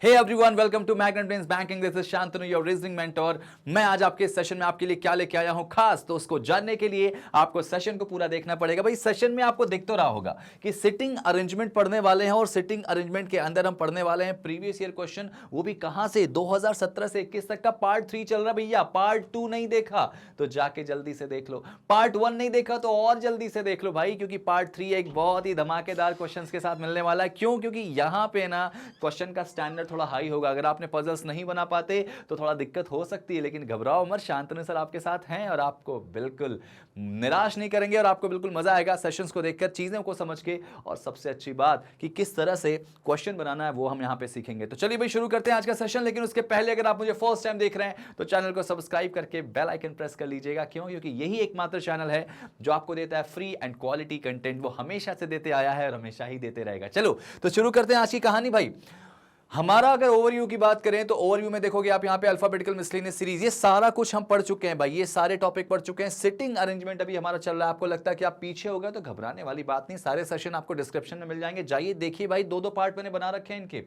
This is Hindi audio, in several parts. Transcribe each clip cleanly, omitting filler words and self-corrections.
Hey everyone, welcome to magnet brains banking. This is Shantanu, your reasoning mentor. मैं आज आपके सेशन में आपके लिए क्या लेके आया हूं खास, तो उसको जानने के लिए आपको सेशन को पूरा देखना पड़ेगा। भाई सेशन में आपको दिख तो रहा होगा कि सिटिंग अरेंजमेंट पढ़ने वाले हैं, और सिटिंग अरेंजमेंट के अंदर हम पढ़ने वाले हैं प्रीवियस ईयर क्वेश्चन, वो भी कहां से 2017 से 21 तक का पार्ट 3 चल रहा। भैया पार्ट 2 नहीं देखा तो जाके जल्दी से देख लो, पार्ट 1 नहीं देखा तो और जल्दी से देख लो भाई, क्योंकि पार्ट 3 एक बहुत ही धमाकेदार क्वेश्चंस के साथ मिलने वाला है। क्यों? क्योंकि यहां पे ना क्वेश्चन का स्टैंडर्ड थोड़ा हाई होगा। अगर आपने पजल्स नहीं बना पाते तो थोड़ा दिक्कत हो सकती है, लेकिन घबराओ मत, शांतनु सर आपके साथ हैं और आपको बिल्कुल निराश नहीं करेंगे और आपको बिल्कुल मजा आएगा सेशंस को देखकर, चीजों को समझ के, और सबसे अच्छी बात कि किस तरह से क्वेश्चन बनाना है वो हम यहां पे सीखेंगे। तो चलिए भाई शुरू करते हैं आज का सेशन। लेकिन उसके पहले अगर आप मुझे फर्स्ट टाइम देख रहे हैं तो चैनल को सब्सक्राइब करके बेल आइकन प्रेस कर लीजिएगा। क्यों? क्योंकि यही एकमात्र चैनल है जो आपको देता है फ्री एंड क्वालिटी कंटेंट। वो हमेशा से देते आया है और हमेशा ही देते रहेगा। चलो तो शुरू करते हैं आज की कहानी। भाई हमारा अगर ओवरव्यू की बात करें तो ओवरव्यू में देखोगे आप यहां पे अल्फाबेटिकल मिसलेनियस सीरीज, ये सारा कुछ हम पढ़ चुके हैं भाई, ये सारे टॉपिक पढ़ चुके हैं। सिटिंग अरेंजमेंट अभी हमारा चल रहा है। आपको लगता है कि आप पीछे हो गए तो घबराने वाली बात नहीं, सारे सेशन आपको डिस्क्रिप्शन में मिल जाएंगे। जाइए देखिए भाई, दो दो पार्ट मैंने बना रखे हैं इनके,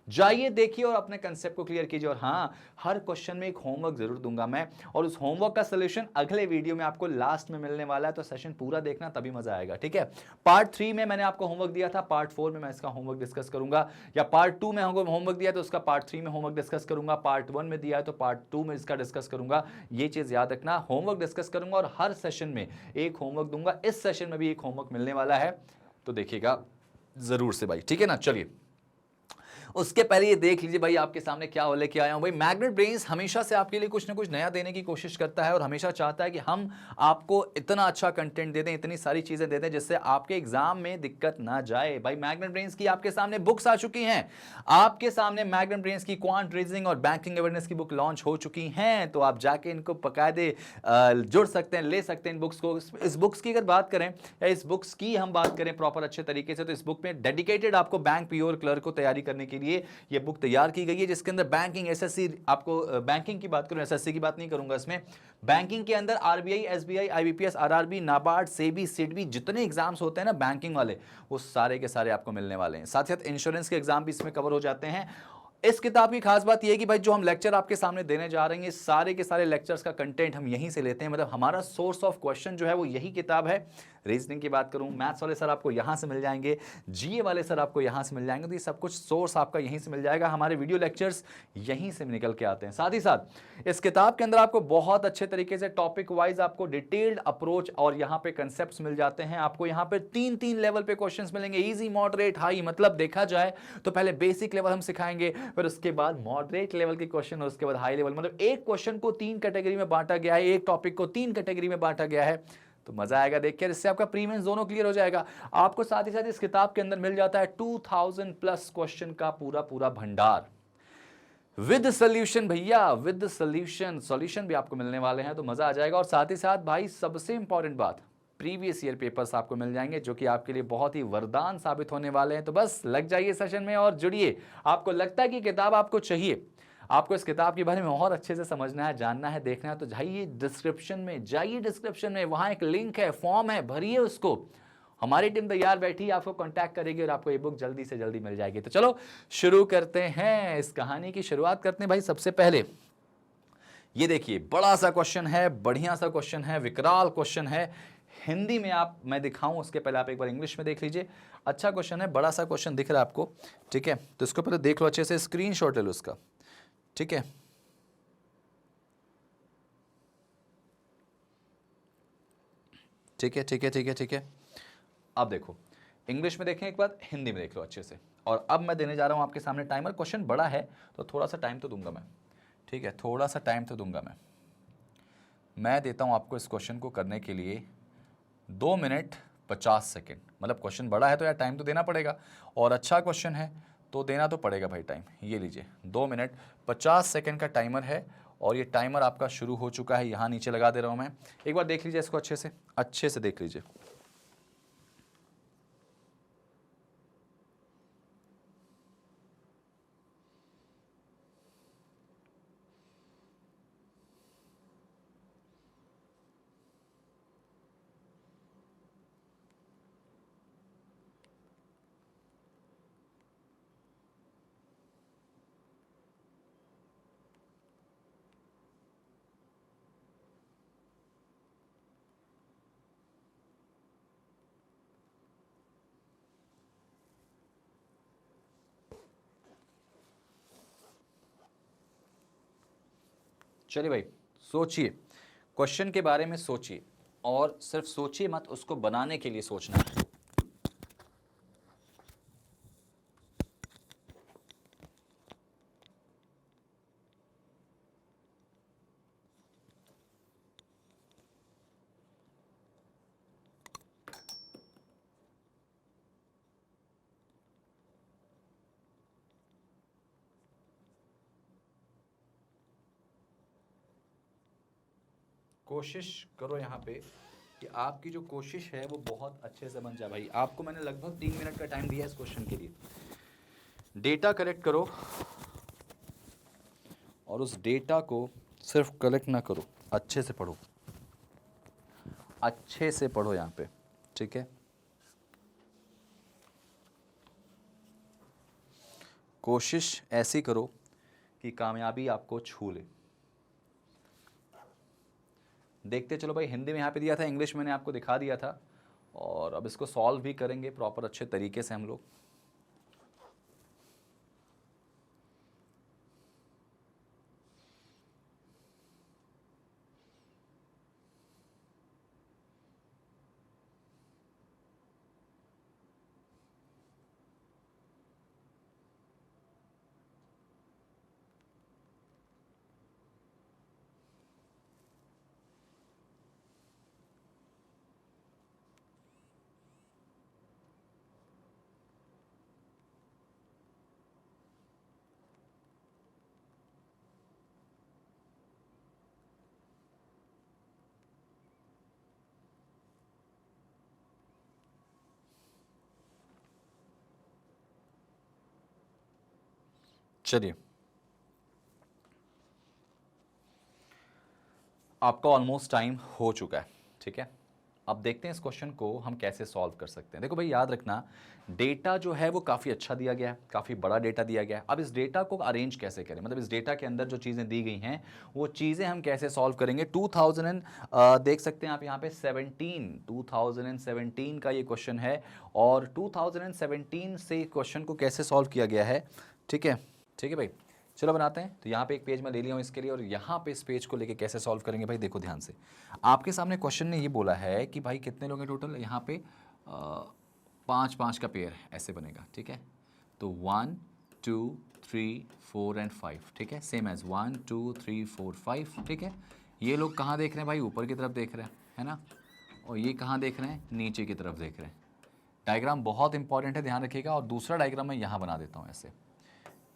जाइए देखिए और अपने कंसेप्ट को क्लियर कीजिए। और हाँ, हर क्वेश्चन में एक होमवर्क जरूर दूंगा मैं, और उस होमवर्क का सोल्यूशन अगले वीडियो में आपको लास्ट में मिलने वाला है। तो सेशन पूरा देखना, तभी मजा आएगा, ठीक है। पार्ट 3 में मैंने आपको होमवर्क दिया था, पार्ट 4 में मैं इसका होमवर्क डिस्कस करूंगा, या पार्ट 2 में होमवर्क दिया तो उसका पार्ट 3 में होमवर्क डिस्कस करूंगा, पार्ट 1 में दिया है तो पार्ट 2 में इसका डिस्कस करूंगा। ये चीज याद रखना, होमवर्क डिस्कस करूंगा और हर सेशन में एक होमवर्क दूंगा। इस सेशन में भी एक होमवर्क मिलने वाला है, तो देखिएगा जरूर से भाई, ठीक है ना। चलिए उसके पहले ये देख लीजिए भाई आपके सामने क्या लेके आया हूं। भाई मैग्नेट ब्रेन्स हमेशा से आपके लिए कुछ ना कुछ नया देने की कोशिश करता है और हमेशा चाहता है कि हम आपको इतना अच्छा कंटेंट दे दें, इतनी सारी चीजें दे दें जिससे आपके एग्जाम में दिक्कत ना जाए। भाई मैग्नेट ब्रेन्स की आपके सामने बुक्स आ चुकी हैं, आपके सामने मैग्नेट ब्रेन्स की क्वांट रीजनिंग और बैंकिंग अवेयरनेस की बुक लॉन्च हो चुकी हैं, तो आप जाके इनको पकायदे जुड़ सकते हैं, ले सकते हैं इन बुक्स को। इस बुक्स की अगर बात करें, या इस बुक्स की हम बात करें प्रॉपर अच्छे तरीके से, तो इस बुक में डेडिकेटेड आपको बैंक पीओ क्लर्क को तैयारी करने के लिए ये बुक तैयार की गई है, जिसके अंदर बैंकिंग, एसएससी, आपको बैंकिंग की बात करूं, एसएससी की बात नहीं करूंगा इसमें, बैंकिंग के अंदर RBI, SBI, IBPS, RRB, NABARD, SEBI, SIDBI, जितने एग्जाम्स होते हैं ना बैंकिंग वाले, वो सारे के सारे आपको मिलने वाले हैं। साथ ही साथ इंश्योरेंस के एग्जाम भी इसमें कवर हो जाते हैं। इस किताब की खास बात यह है कि भाई जो हम लेक्चर आपके सामने देने जा रहे हैं, सारे के सारे लेक्चर्स का कंटेंट हम यहीं से लेते हैं, मतलब हमारा सोर्स ऑफ क्वेश्चन जो है वो यही किताब है। रीजनिंग की बात करूं, मैथ्स वाले सर आपको यहां से मिल जाएंगे, जीए वाले सर आपको यहां से मिल जाएंगे, तो ये सब कुछ सोर्स आपका यहीं से मिल जाएगा। हमारे वीडियो लेक्चर्स यहीं से निकल के आते हैं। साथ ही साथ इस किताब के अंदर आपको बहुत अच्छे तरीके से टॉपिक वाइज आपको डिटेल्ड अप्रोच और यहाँ पे कंसेप्ट मिल जाते हैं। आपको यहाँ पे तीन तीन लेवल पे क्वेश्चन मिलेंगे, इजी, मॉडरेट, हाई। मतलब देखा जाए तो पहले बेसिक लेवल हम सिखाएंगे, फिर उसके बाद मॉडरेट लेवल के क्वेश्चन, उसके बाद हाई लेवल। मतलब एक क्वेश्चन को तीन कैटेगरी में बांटा गया है, एक टॉपिक को तीन कैटेगरी में बांटा गया है। तो मजा आएगा देख के, इससे आपका प्रीमेंस दोनों क्लियर हो जाएगा। आपको साथ ही साथ इस किताब के अंदर मिल जाता है 2000 प्लस क्वेश्चन का पूरा पूरा भंडार विद सोल्यूशन। भैया विद सॉल्यूशन भी आपको मिलने वाले हैं, तो मजा आ जाएगा। और साथ ही साथ भाई सबसे इंपॉर्टेंट बात, प्रीवियस ईयर पेपर्स आपको मिल जाएंगे, जो कि आपके लिए बहुत ही वरदान साबित होने वाले हैं। तो बस लग जाइए सेशन में और जुड़िए। आपको लगता है कि किताब आपको चाहिए, आपको इस किताब के बारे में और अच्छे से समझना है, जानना है, देखना है, तो जाइए डिस्क्रिप्शन में, वहां एक लिंक है, फॉर्म है, भरिए उसको। हमारी टीम तैयार बैठी, आपको कांटेक्ट करेगी और आपको ये बुक जल्दी से जल्दी मिल जाएगी। तो चलो शुरू करते हैं, इस कहानी की शुरुआत करते हैं। भाई सबसे पहले ये देखिए, बड़ा सा क्वेश्चन है, बढ़िया सा क्वेश्चन है, विकराल क्वेश्चन है। हिंदी में आप, मैं दिखाऊं उसके पहले आप एक बार इंग्लिश में देख लीजिए। अच्छा क्वेश्चन है, बड़ा सा क्वेश्चन दिख रहा है आपको, ठीक है। तो इसको पहले देख लो अच्छे से, स्क्रीनशॉट ले लो उसका, ठीक है। ठीक है, ठीक है, ठीक है, ठीक है। अब देखो, इंग्लिश में देखें एक बार, हिंदी में देख लो अच्छे से। और अब मैं देने जा रहा हूं आपके सामने टाइमर। क्वेश्चन बड़ा है तो थोड़ा सा टाइम तो दूंगा मैं, ठीक है, थोड़ा सा टाइम तो दूंगा मैं देता हूं आपको इस क्वेश्चन को करने के लिए 2 मिनट 50 सेकेंड। मतलब क्वेश्चन बड़ा है तो यार टाइम तो देना पड़ेगा, और अच्छा क्वेश्चन है तो देना तो पड़ेगा भाई टाइम। ये लीजिए, 2 मिनट 50 सेकेंड का टाइमर है, और ये टाइमर आपका शुरू हो चुका है। यहाँ नीचे लगा दे रहा हूँ मैं, एक बार देख लीजिए इसको अच्छे से देख लीजिए। चलिए भाई, सोचिए, क्वेश्चन के बारे में सोचिए, और सिर्फ सोचिए मत, उसको बनाने के लिए सोचना है। कोशिश करो यहाँ पे कि आपकी जो कोशिश है वो बहुत अच्छे से बन जाए भाई। आपको मैंने लगभग 3 मिनट का टाइम दिया इस क्वेश्चन के लिए। डेटा कलेक्ट करो, और उस डेटा को सिर्फ कलेक्ट ना करो, अच्छे से पढ़ो, अच्छे से पढ़ो यहाँ पे, ठीक है। कोशिश ऐसी करो कि कामयाबी आपको छू ले। देखते चलो भाई, हिंदी में यहाँ पे दिया था, इंग्लिश मैंने आपको दिखा दिया था, और अब इसको सॉल्व भी करेंगे प्रॉपर अच्छे तरीके से हम लोग। चलिए, आपका ऑलमोस्ट टाइम हो चुका है, ठीक है। अब देखते हैं इस क्वेश्चन को हम कैसे सॉल्व कर सकते हैं। देखो भाई, याद रखना, डेटा जो है वो काफ़ी अच्छा दिया गया है, काफ़ी बड़ा डेटा दिया गया है। अब इस डेटा को अरेंज कैसे करें, मतलब इस डेटा के अंदर जो चीज़ें दी गई हैं वो चीज़ें हम कैसे सॉल्व करेंगे। 2000 देख सकते हैं आप यहाँ पे 2017 का ये क्वेश्चन है, और 2017 से क्वेश्चन को कैसे सॉल्व किया गया है, ठीक है। ठीक है भाई, चलो बनाते हैं। तो यहाँ पे एक पेज मैं ले लिया हूँ इसके लिए, और यहाँ पे इस पेज को लेके कैसे सॉल्व करेंगे भाई, देखो ध्यान से। आपके सामने क्वेश्चन ने ये बोला है कि भाई कितने लोग हैं टोटल, यहाँ पे 5-5 का पेयर ऐसे बनेगा, ठीक है। तो 1 2 3 4 एंड 5, ठीक है, सेम एज 1 2 3 4 5, ठीक है। ये लोग कहाँ देख रहे हैं भाई, ऊपर की तरफ देख रहे हैं, है ना, और ये कहाँ देख रहे हैं, नीचे की तरफ देख रहे हैं। डायग्राम बहुत इंपॉर्टेंट है, ध्यान रखिएगा। और दूसरा डायग्राम मैं यहाँ बना देता हूँ, ऐसे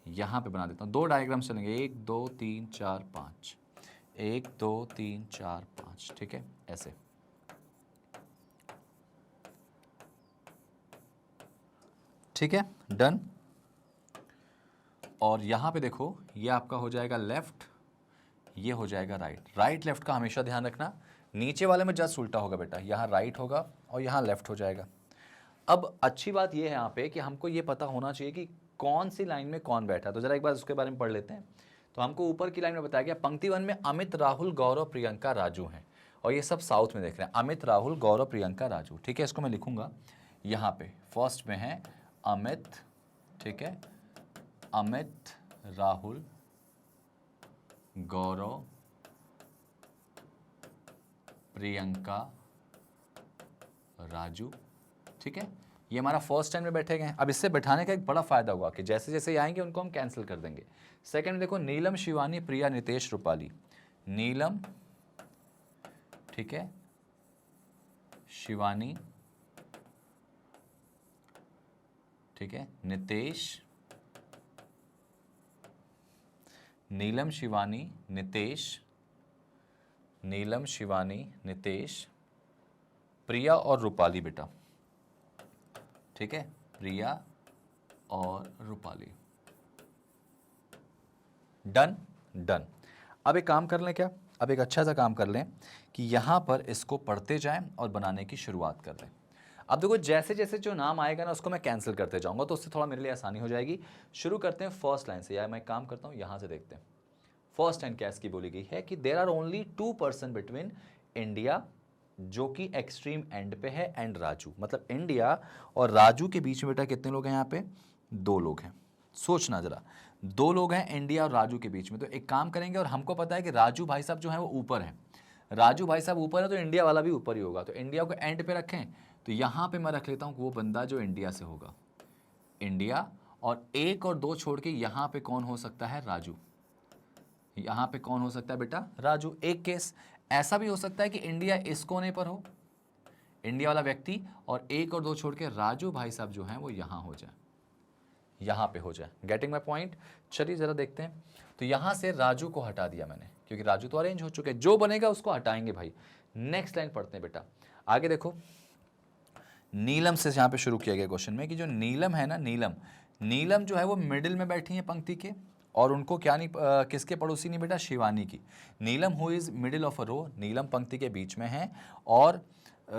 यहाँ पे बना देता हूँ। 2 डायग्राम चलेंगे, 1 2 3 4 5, 1 2 3 4 5, ठीक है, ऐसे। ठीक है, डन। और यहाँ पे देखो, ये आपका हो जाएगा लेफ्ट, ये हो जाएगा राइट। राइट लेफ्ट का हमेशा ध्यान रखना, नीचे वाले में जस्ट उल्टा होगा बेटा, यहाँ राइट होगा और यहाँ लेफ्ट हो जाएगा। अब अच्छी बात ये है यहाँ पे कि हमको ये पता होना चाहिए कि कौन सी लाइन में कौन बैठा है। तो जरा एक बार उसके बारे में पढ़ लेते हैं। तो हमको ऊपर की लाइन में बताया गया, पंक्ति 1 में अमित, राहुल, गौरव, प्रियंका, राजू हैं, और ये सब साउथ में देख रहे हैं। अमित, राहुल, गौरव, प्रियंका, राजू, ठीक है। इसको मैं लिखूंगा यहाँ पे, फर्स्ट में है अमित, ठीक है, अमित, राहुल, गौरव, प्रियंका, राजू, ठीक है। ये हमारा फर्स्ट टाइम में बैठे गए हैं। अब इससे बैठाने का एक बड़ा फायदा होगा कि जैसे जैसे आएंगे उनको हम कैंसिल कर देंगे। सेकंड देखो, नीलम, शिवानी, प्रिया, नितेश, रूपाली। नीलम, ठीक है, शिवानी, ठीक है, नितेश, नीलम, शिवानी, नितेश, नीलम, शिवानी, नितेश, प्रिया और रूपाली बेटा, ठीक है, प्रिया और रूपाली। Done, done. अब एक काम कर लें क्या, अब एक अच्छा सा काम कर लें कि यहाँ पर इसको पढ़ते जाएं और बनाने की शुरुआत कर लें। अब देखो, जैसे जैसे जो नाम आएगा ना उसको मैं कैंसिल करते जाऊंगा, तो उससे थोड़ा मेरे लिए आसानी हो जाएगी। शुरू करते हैं फर्स्ट लाइन से, या मैं काम करता हूँ यहाँ से, देखते हैं फर्स्ट लाइन क्या इसकी बोली गई है कि there are only 2 person between India, जो कि एक्सट्रीम एंड पे है, एंड राजू। मतलब इंडिया और राजू के बीच में बेटा कितने लोग हैं यहाँ पे, 2 लोग हैं। सोचना जरा, दो लोग हैं इंडिया और राजू के बीच में, तो एक काम करेंगे, और हमको पता है कि राजू भाई साहब जो है वो ऊपर है, राजू भाई साहब ऊपर है तो इंडिया वाला भी ऊपर ही होगा, तो इंडिया को एंड पे रखें, तो यहां पे मैं रख लेता हूं वो बंदा जो इंडिया से होगा, इंडिया, और एक और दो छोड़ के यहां पे कौन हो सकता है, राजू। यहां पे कौन हो सकता है बेटा, राजू। एक केस ऐसा भी हो सकता है कि इंडिया इस कोने पर हो, इंडिया वाला व्यक्ति, और एक और दो छोड़ के राजू भाई साहब जो हैं वो यहां हो जाए, यहां पे हो जाए। Getting my point. चलिए जरा देखते हैं, तो यहां से राजू को हटा दिया मैंने, क्योंकि राजू तो अरेंज हो चुके हैं, जो बनेगा उसको हटाएंगे भाई। नेक्स्ट लाइन पढ़ते हैं बेटा, आगे देखो। नीलम से यहां पे शुरू किया गया क्वेश्चन में कि जो नीलम है ना, नीलम, नीलम जो है वो मिडिल में बैठी है पंक्ति के, और उनको क्या नहीं, किसके पड़ोसी नहीं बेटा, शिवानी की। Neelam who is middle of a row, Neelam पंक्ति के बीच में है, और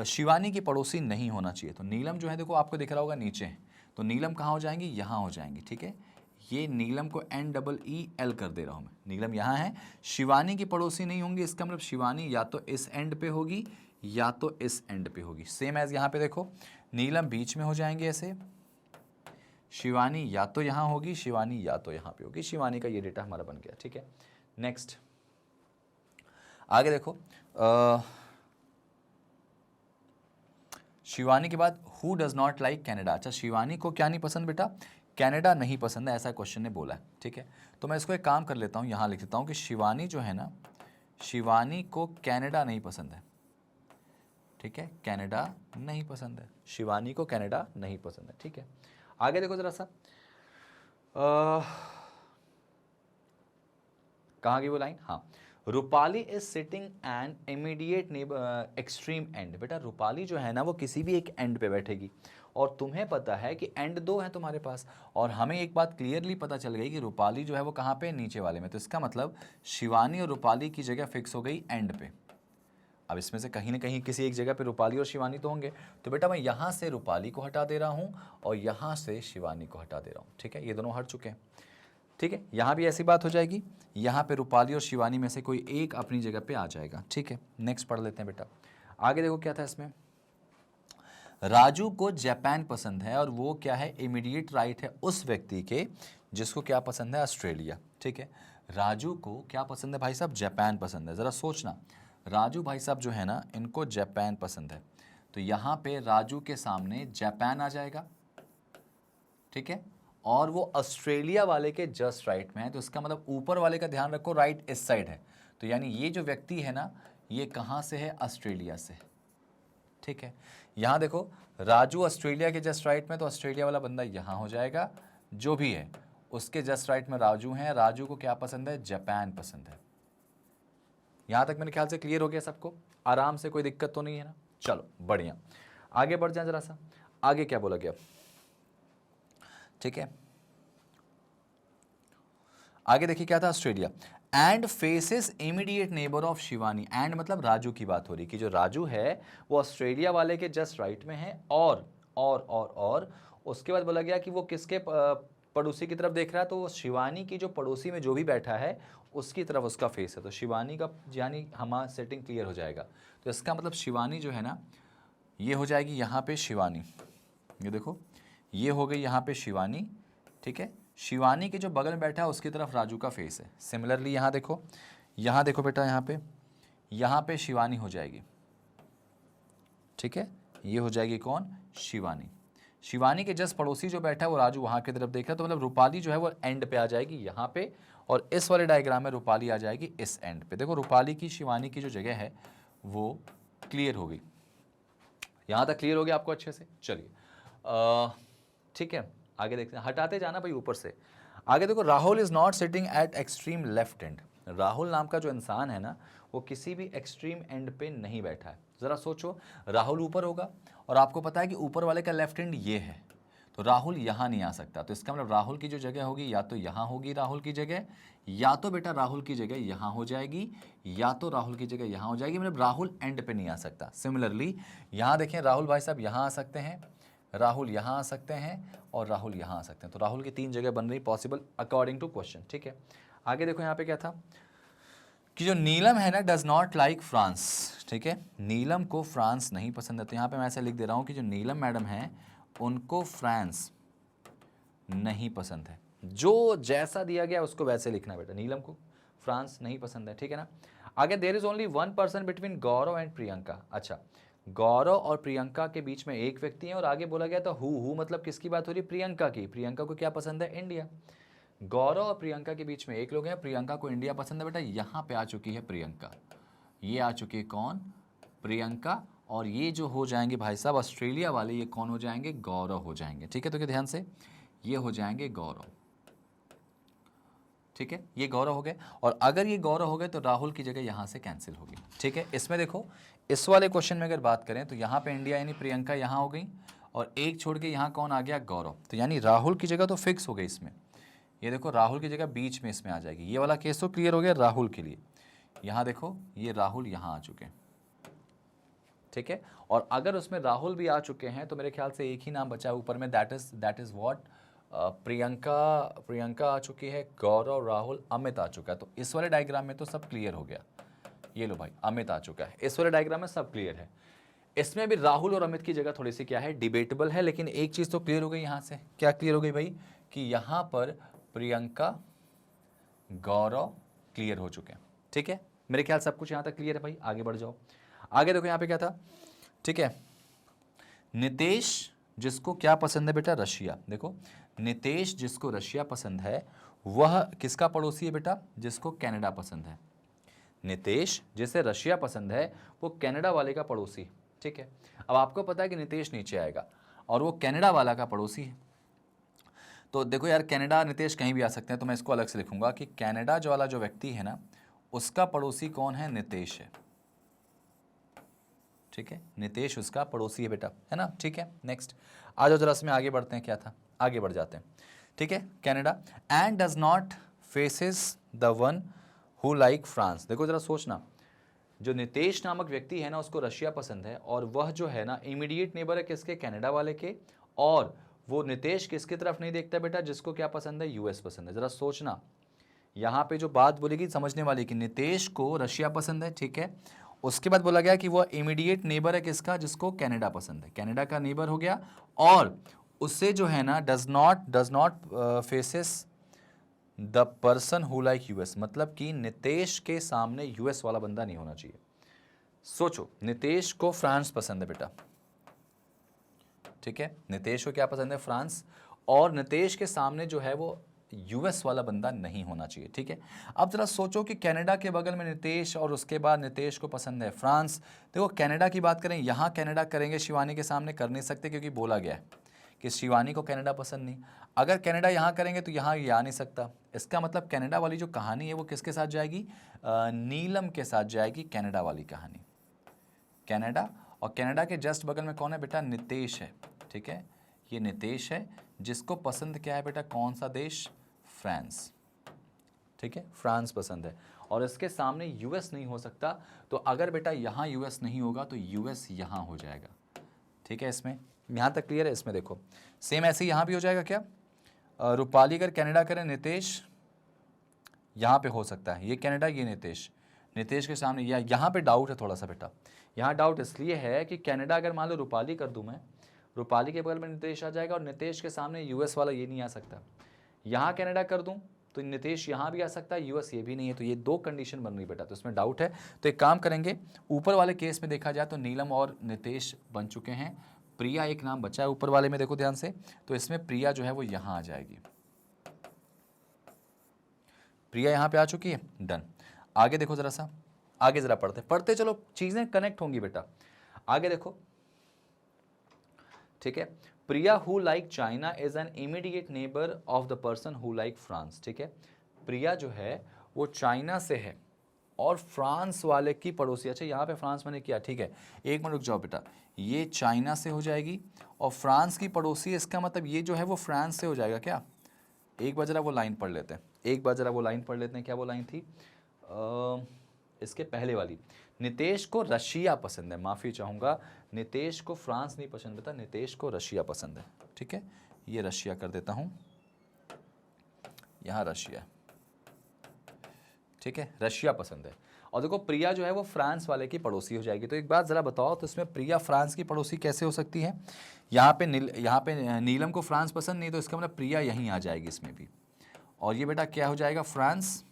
शिवानी की पड़ोसी नहीं होना चाहिए। तो नीलम जो है देखो आपको दिख रहा होगा नीचे है, तो नीलम कहाँ हो जाएंगी, यहाँ हो जाएंगी, ठीक है। ये नीलम को NEEL कर दे रहा हूँ मैं, नीलम यहाँ है, शिवानी की पड़ोसी नहीं होंगी, इसका मतलब शिवानी या तो इस एंड पे होगी या तो इस एंड पे होगी। सेम एज यहाँ पे देखो, नीलम बीच में हो जाएंगे ऐसे, शिवानी या तो यहाँ होगी, शिवानी या तो यहाँ पे होगी। शिवानी का ये डेटा हमारा बन गया, ठीक है। नेक्स्ट आगे देखो, शिवानी के बाद who does not like Canada. अच्छा, शिवानी को क्या नहीं पसंद बेटा, कनाडा नहीं पसंद है, ऐसा क्वेश्चन ने बोला है, ठीक है। तो मैं इसको एक काम कर लेता हूँ, यहाँ लिख देता हूँ कि शिवानी जो है ना, शिवानी को कनाडा नहीं पसंद है, ठीक है, कनाडा नहीं पसंद है, शिवानी को कनाडा नहीं पसंद है, ठीक है। आगे देखो जरा सा, कहाँ गई वो लाइन, हाँ, Rupali is sitting and immediate extreme and. बेटा रूपाली जो है ना वो किसी भी एक एंड पे बैठेगी, और तुम्हें पता है कि एंड दो है तुम्हारे पास, और हमें एक बात क्लियरली पता चल गई कि रूपाली जो है वो कहाँ पे, नीचे वाले में। तो इसका मतलब शिवानी और रूपाली की जगह फिक्स हो गई एंड पे। अब इसमें से कहीं ना कहीं किसी एक जगह पे रूपाली और शिवानी तो होंगे, तो बेटा मैं यहाँ से रूपाली को हटा दे रहा हूँ और यहाँ से शिवानी को हटा दे रहा हूँ, ठीक है, ये दोनों हट चुके हैं, ठीक है। यहाँ भी ऐसी बात हो जाएगी, यहाँ पे रूपाली और शिवानी में से कोई एक अपनी जगह पे आ जाएगा, ठीक है। नेक्स्ट पढ़ लेते हैं बेटा, आगे देखो क्या था इसमें, राजू को जापान पसंद है, और वो क्या है, इमीडिएट राइट है उस व्यक्ति के जिसको क्या पसंद है, ऑस्ट्रेलिया, ठीक है। राजू को क्या पसंद है भाई साहब, जापान पसंद है। ज़रा सोचना, राजू भाई साहब जो है ना, इनको जापान पसंद है, तो यहाँ पे राजू के सामने जापान आ जाएगा, ठीक है, और वो ऑस्ट्रेलिया वाले के जस्ट राइट में है, तो इसका मतलब ऊपर वाले का ध्यान रखो, राइट इस साइड है, तो यानी ये जो व्यक्ति है ना, ये कहाँ से है, ऑस्ट्रेलिया से, ठीक है। यहाँ देखो राजू ऑस्ट्रेलिया के जस्ट राइट में, तो ऑस्ट्रेलिया वाला बंदा यहाँ हो जाएगा, जो भी है उसके जस्ट राइट में राजू है, राजू को क्या पसंद है, जापान पसंद है। यहाँ तक मेरे ख्याल से क्लियर हो गया सबको, आराम से, कोई दिक्कत तो नहीं है ना। चलो बढ़िया, आगे बढ़ जाए जरा सा, आगे क्या बोला गया, ठीक है। आगे देखिए क्या था, Australia and faces immediate neighbour of Shivani. And मतलब राजू की बात हो रही कि जो राजू है वो ऑस्ट्रेलिया वाले के जस्ट राइट में है, और उसके बाद बोला गया कि वो किसके पड़ोसी की तरफ देख रहा है, तो वो शिवानी की जो पड़ोसी में जो भी बैठा है उसकी तरफ उसका फेस है, तो शिवानी का यानी हमारा सेटिंग क्लियर हो जाएगा। तो इसका मतलब शिवानी जो है ना, ये हो जाएगी यहाँ पे शिवानी, ये देखो ये हो गई यहाँ पे शिवानी, ठीक है। शिवानी के जो बगल में बैठा है उसकी तरफ राजू का फेस है। सिमिलरली यहाँ देखो बेटा, यहाँ पे शिवानी हो जाएगी, ठीक है, ये हो जाएगी कौन, शिवानी। शिवानी के जस्ट पड़ोसी जो बैठा है वो राजू वहाँ की तरफ देख रहा है, तो मतलब रूपाली जो है वो एंड पे आ जाएगी यहाँ पे, और इस वाले डायग्राम में रूपाली आ जाएगी इस एंड पे। देखो रूपाली की शिवानी की जो जगह है वो क्लियर हो गई, यहाँ तक क्लियर हो गया आपको अच्छे से। चलिए ठीक है, आगे देखते हैं, हटाते जाना भाई ऊपर से। आगे देखो, Rahul is not sitting at extreme left and. Rahul नाम का जो इंसान है ना, वो किसी भी एक्सट्रीम एंड पे नहीं बैठा है। जरा सोचो, राहुल ऊपर होगा और आपको पता है कि ऊपर वाले का लेफ्ट एंड ये है, तो राहुल यहाँ नहीं आ सकता। तो इसका मतलब राहुल की जो जगह होगी या तो यहाँ होगी राहुल की जगह, या तो बेटा राहुल की जगह यहाँ हो जाएगी, या तो राहुल की जगह यहाँ हो जाएगी, मतलब राहुल एंड पे नहीं आ सकता। सिमिलरली यहाँ देखें, राहुल भाई साहब यहाँ आ सकते हैं, राहुल यहाँ आ सकते हैं, और राहुल यहाँ आ सकते हैं। तो राहुल की 3 जगह बन रही पॉसिबल अकॉर्डिंग टू क्वेश्चन, ठीक है। आगे देखो यहाँ पे क्या था कि जो नीलम है ना, डज नॉट लाइक फ्रांस, ठीक है, नीलम को फ्रांस नहीं पसंद है। तो यहाँ पे मैं ऐसे लिख दे रहा हूँ कि जो नीलम मैडम है उनको फ्रांस नहीं पसंद है, जो जैसा दिया गया उसको वैसे लिखना बेटा। नीलम को फ्रांस नहीं पसंद है, ठीक है ना। आगे there is only 1% between Gaurav and Priyanka. अच्छा, गौरव और प्रियंका के बीच में एक व्यक्ति है और आगे बोला गया था हु मतलब किसकी बात हो रही है? प्रियंका की। प्रियंका को क्या पसंद है? इंडिया। गौरव और प्रियंका के बीच में एक लोग हैं, प्रियंका को इंडिया पसंद है बेटा। यहां पे आ चुकी है प्रियंका, ये आ चुकी है कौन? प्रियंका। और ये जो हो जाएंगे भाई साहब ऑस्ट्रेलिया वाले, ये कौन हो जाएंगे? गौरव हो जाएंगे, ठीक है। तो क्या ध्यान से, ये हो जाएंगे गौरव, ठीक है, ये गौरव हो गए। और अगर ये गौरव हो गए तो राहुल की जगह यहां से कैंसिल होगी, ठीक है। इसमें देखो, इस वाले क्वेश्चन में अगर बात करें तो यहाँ पे इंडिया यानी प्रियंका यहाँ हो गई और एक छोड़ के यहाँ कौन आ गया? गौरव। तो यानी राहुल की जगह तो फिक्स हो गई इसमें। ये देखो राहुल की जगह बीच में इसमें आ जाएगी। ये वाला केस तो क्लियर हो गया राहुल के लिए। यहाँ देखो ये राहुल यहाँ आ चुके हैं, ठीक है। और अगर उसमें राहुल भी आ चुके हैं तो मेरे ख्याल से एक ही नाम बचा है ऊपर में, दैट इज व्हाट, प्रियंका आ चुकी है, गौरव, राहुल, अमित आ चुका है। तो इस वाले डायग्राम में तो सब क्लियर हो गया। ये लो भाई, अमित आ चुका है, इस वाले डायग्राम में सब क्लियर है। इसमें भी राहुल और अमित की जगह थोड़ी सी क्या है? डिबेटेबल है। लेकिन एक चीज तो क्लियर हो गई यहाँ से, क्या क्लियर हो गई भाई? कि यहाँ पर प्रियंका, गौरव क्लियर हो चुके हैं, ठीक है। मेरे ख्याल सब कुछ यहाँ तक क्लियर है भाई। आगे बढ़ जाओ। आगे देखो यहाँ पे क्या था, ठीक है। नितेश जिसको क्या पसंद है बेटा? रशिया। देखो नितेश जिसको रशिया पसंद है वह किसका पड़ोसी है बेटा? जिसको कनाडा पसंद है। नितेश जिसे रशिया पसंद है वो कनाडा वाले का पड़ोसी, ठीक है। अब आपको पता है कि नितेश नीचे आएगा और वो कनाडा वाला का पड़ोसी है। तो देखो यार, कनाडा नितेश कहीं भी आ सकते हैं, तो मैं इसको अलग से लिखूंगा कि कनाडा जो वाला जो व्यक्ति है ना, उसका पड़ोसी कौन है? नितेश है, ठीक है। नितेश उसका पड़ोसी है बेटा, है ना, ठीक है। नेक्स्ट आ जाओ जरा, इसमें आगे बढ़ते हैं। क्या था? आगे बढ़ जाते हैं, ठीक है। Canada and does not faces the one who like France. देखो जरा सोचना, जो नितेश नामक व्यक्ति है ना उसको रशिया पसंद है और वह जो है ना इमीडिएट नेबर है किसके? कनाडा वाले के। और वो नितेश किसकी तरफ नहीं देखता बेटा? जिसको क्या पसंद है? यूएस पसंद है। जरा सोचना, यहाँ पे जो बात बोलेगी समझने वाली कि नितेश को रशिया पसंद है, ठीक है। उसके बाद बोला गया कि वह इमीडिएट नेबर है किसका? जिसको कनाडा पसंद है, कनाडा का नेबर हो गया। और उससे जो है ना does not faces the person who like US, मतलब कि नितेश के सामने यूएस वाला बंदा नहीं होना चाहिए। सोचो, नितेश को फ्रांस पसंद है बेटा, ठीक है। नितेश को क्या पसंद है? फ्रांस। और नितेश के सामने जो है वो यूएस वाला बंदा नहीं होना चाहिए, ठीक है। अब जरा सोचो कि कनाडा के बगल में नितेश और उसके बाद नितेश को पसंद है फ्रांस। देखो कनाडा की बात करें, यहाँ कनाडा करेंगे, शिवानी के सामने कर नहीं सकते क्योंकि बोला गया है कि शिवानी को कनाडा पसंद नहीं। अगर कनाडा यहाँ करेंगे तो यहाँ ये आ नहीं सकता। इसका मतलब कनाडा वाली जो कहानी है वो किसके साथ जाएगी? नीलम के साथ जाएगी कनाडा वाली कहानी। कनाडा, और कनाडा के जस्ट बगल में कौन है बेटा? नितेश है, ठीक है। ये नितेश है जिसको पसंद क्या है बेटा? कौन सा देश? फ्रांस, ठीक है। फ्रांस पसंद है और इसके सामने यूएस नहीं हो सकता। तो अगर बेटा यहाँ यूएस नहीं होगा तो यूएस यहाँ हो जाएगा, ठीक है। इसमें यहाँ तक क्लियर है? इसमें देखो सेम ऐसे ही यहाँ भी हो जाएगा क्या? रूपाली अगर कनाडा करें, नितेश यहाँ पे हो सकता है, ये कनाडा ये नितेश, नितेश के सामने यहाँ पे डाउट है थोड़ा सा बेटा। यहाँ डाउट इसलिए है कि कनाडा अगर मान लो रूपाली कर दूँ मैं, रूपाली के बगल में नितेश आ जाएगा और नितेश के सामने यूएस वाला ये नहीं आ सकता। यहाँ कनाडा कर दूँ तो नितेश यहाँ भी आ सकता है, यूएस ये भी नहीं है। तो ये दो कंडीशन बन रही बेटा, तो इसमें डाउट है। तो एक काम करेंगे, ऊपर वाले केस में देखा जाए तो नीलम और नितेश बन चुके हैं, प्रिया एक नाम बचा है ऊपर वाले में, देखो ध्यान से। तो इसमें प्रिया जो है वो यहाँ आ जाएगी, प्रिया यहाँ पे आ चुकी है, डन। आगे देखो जरा सा, आगे जरा पढ़ते चलो, चीजें कनेक्ट होंगी बेटा। आगे देखो, ठीक है। Priya who like China is an immediate neighbour of the person who like France, ठीक है। प्रिया जो है वो चाइना से है और फ्रांस वाले की पड़ोसी। अच्छा यहाँ पे फ्रांस मैंने किया, ठीक है। एक मिनट रुक जाओ बेटा, ये चाइना से हो जाएगी और फ्रांस की पड़ोसी, इसका मतलब ये जो है वो फ्रांस से हो जाएगा क्या? एक बार जरा वो लाइन पढ़ लेते हैं, क्या वो लाइन थी? इसके पहले वाली, नितेश को रशिया पसंद है, माफ़ी चाहूँगा, नितेश को फ्रांस नहीं पसंद बेटा, नितेश को रशिया पसंद है, ठीक है। ये रशिया कर देता हूँ, यहाँ रशिया, ठीक है, रशिया पसंद है। और देखो प्रिया जो है वो फ्रांस वाले की पड़ोसी हो जाएगी। तो एक बात ज़रा बताओ, तो इसमें प्रिया फ्रांस की पड़ोसी कैसे हो सकती है? यहाँ पे नीलम को फ्रांस पसंद नहीं, तो इसका मतलब प्रिया यहीं आ जाएगी इसमें भी। और ये बेटा क्या हो जाएगा, फ्रांस,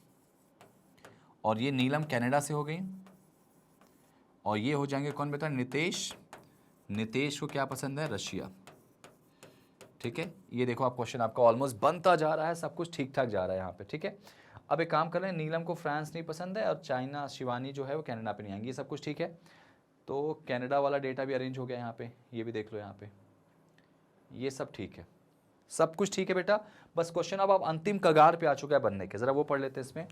और ये नीलम कनाडा से हो गई, और ये हो जाएंगे कौन बेटा, नितेश, नितेश को क्या पसंद है, रशिया। ठीक है, ये देखो आप क्वेश्चन आपका ऑलमोस्ट बनता जा रहा है, सब कुछ ठीक ठाक जा रहा है यहाँ पे। ठीक है, अब एक काम कर रहे हैं, नीलम को फ्रांस नहीं पसंद है और चाइना, शिवानी जो है वो कनाडा पे नहीं आएंगी, ये सब कुछ ठीक है। तो कनाडा वाला डेटा भी अरेंज हो गया यहाँ पे, ये भी देख लो यहाँ पे, ये सब ठीक है, सब कुछ ठीक है बेटा। बस क्वेश्चन अब आप अंतिम कगार पे आ चुका है बनने के, जरा वो पढ़ लेते हैं इसमें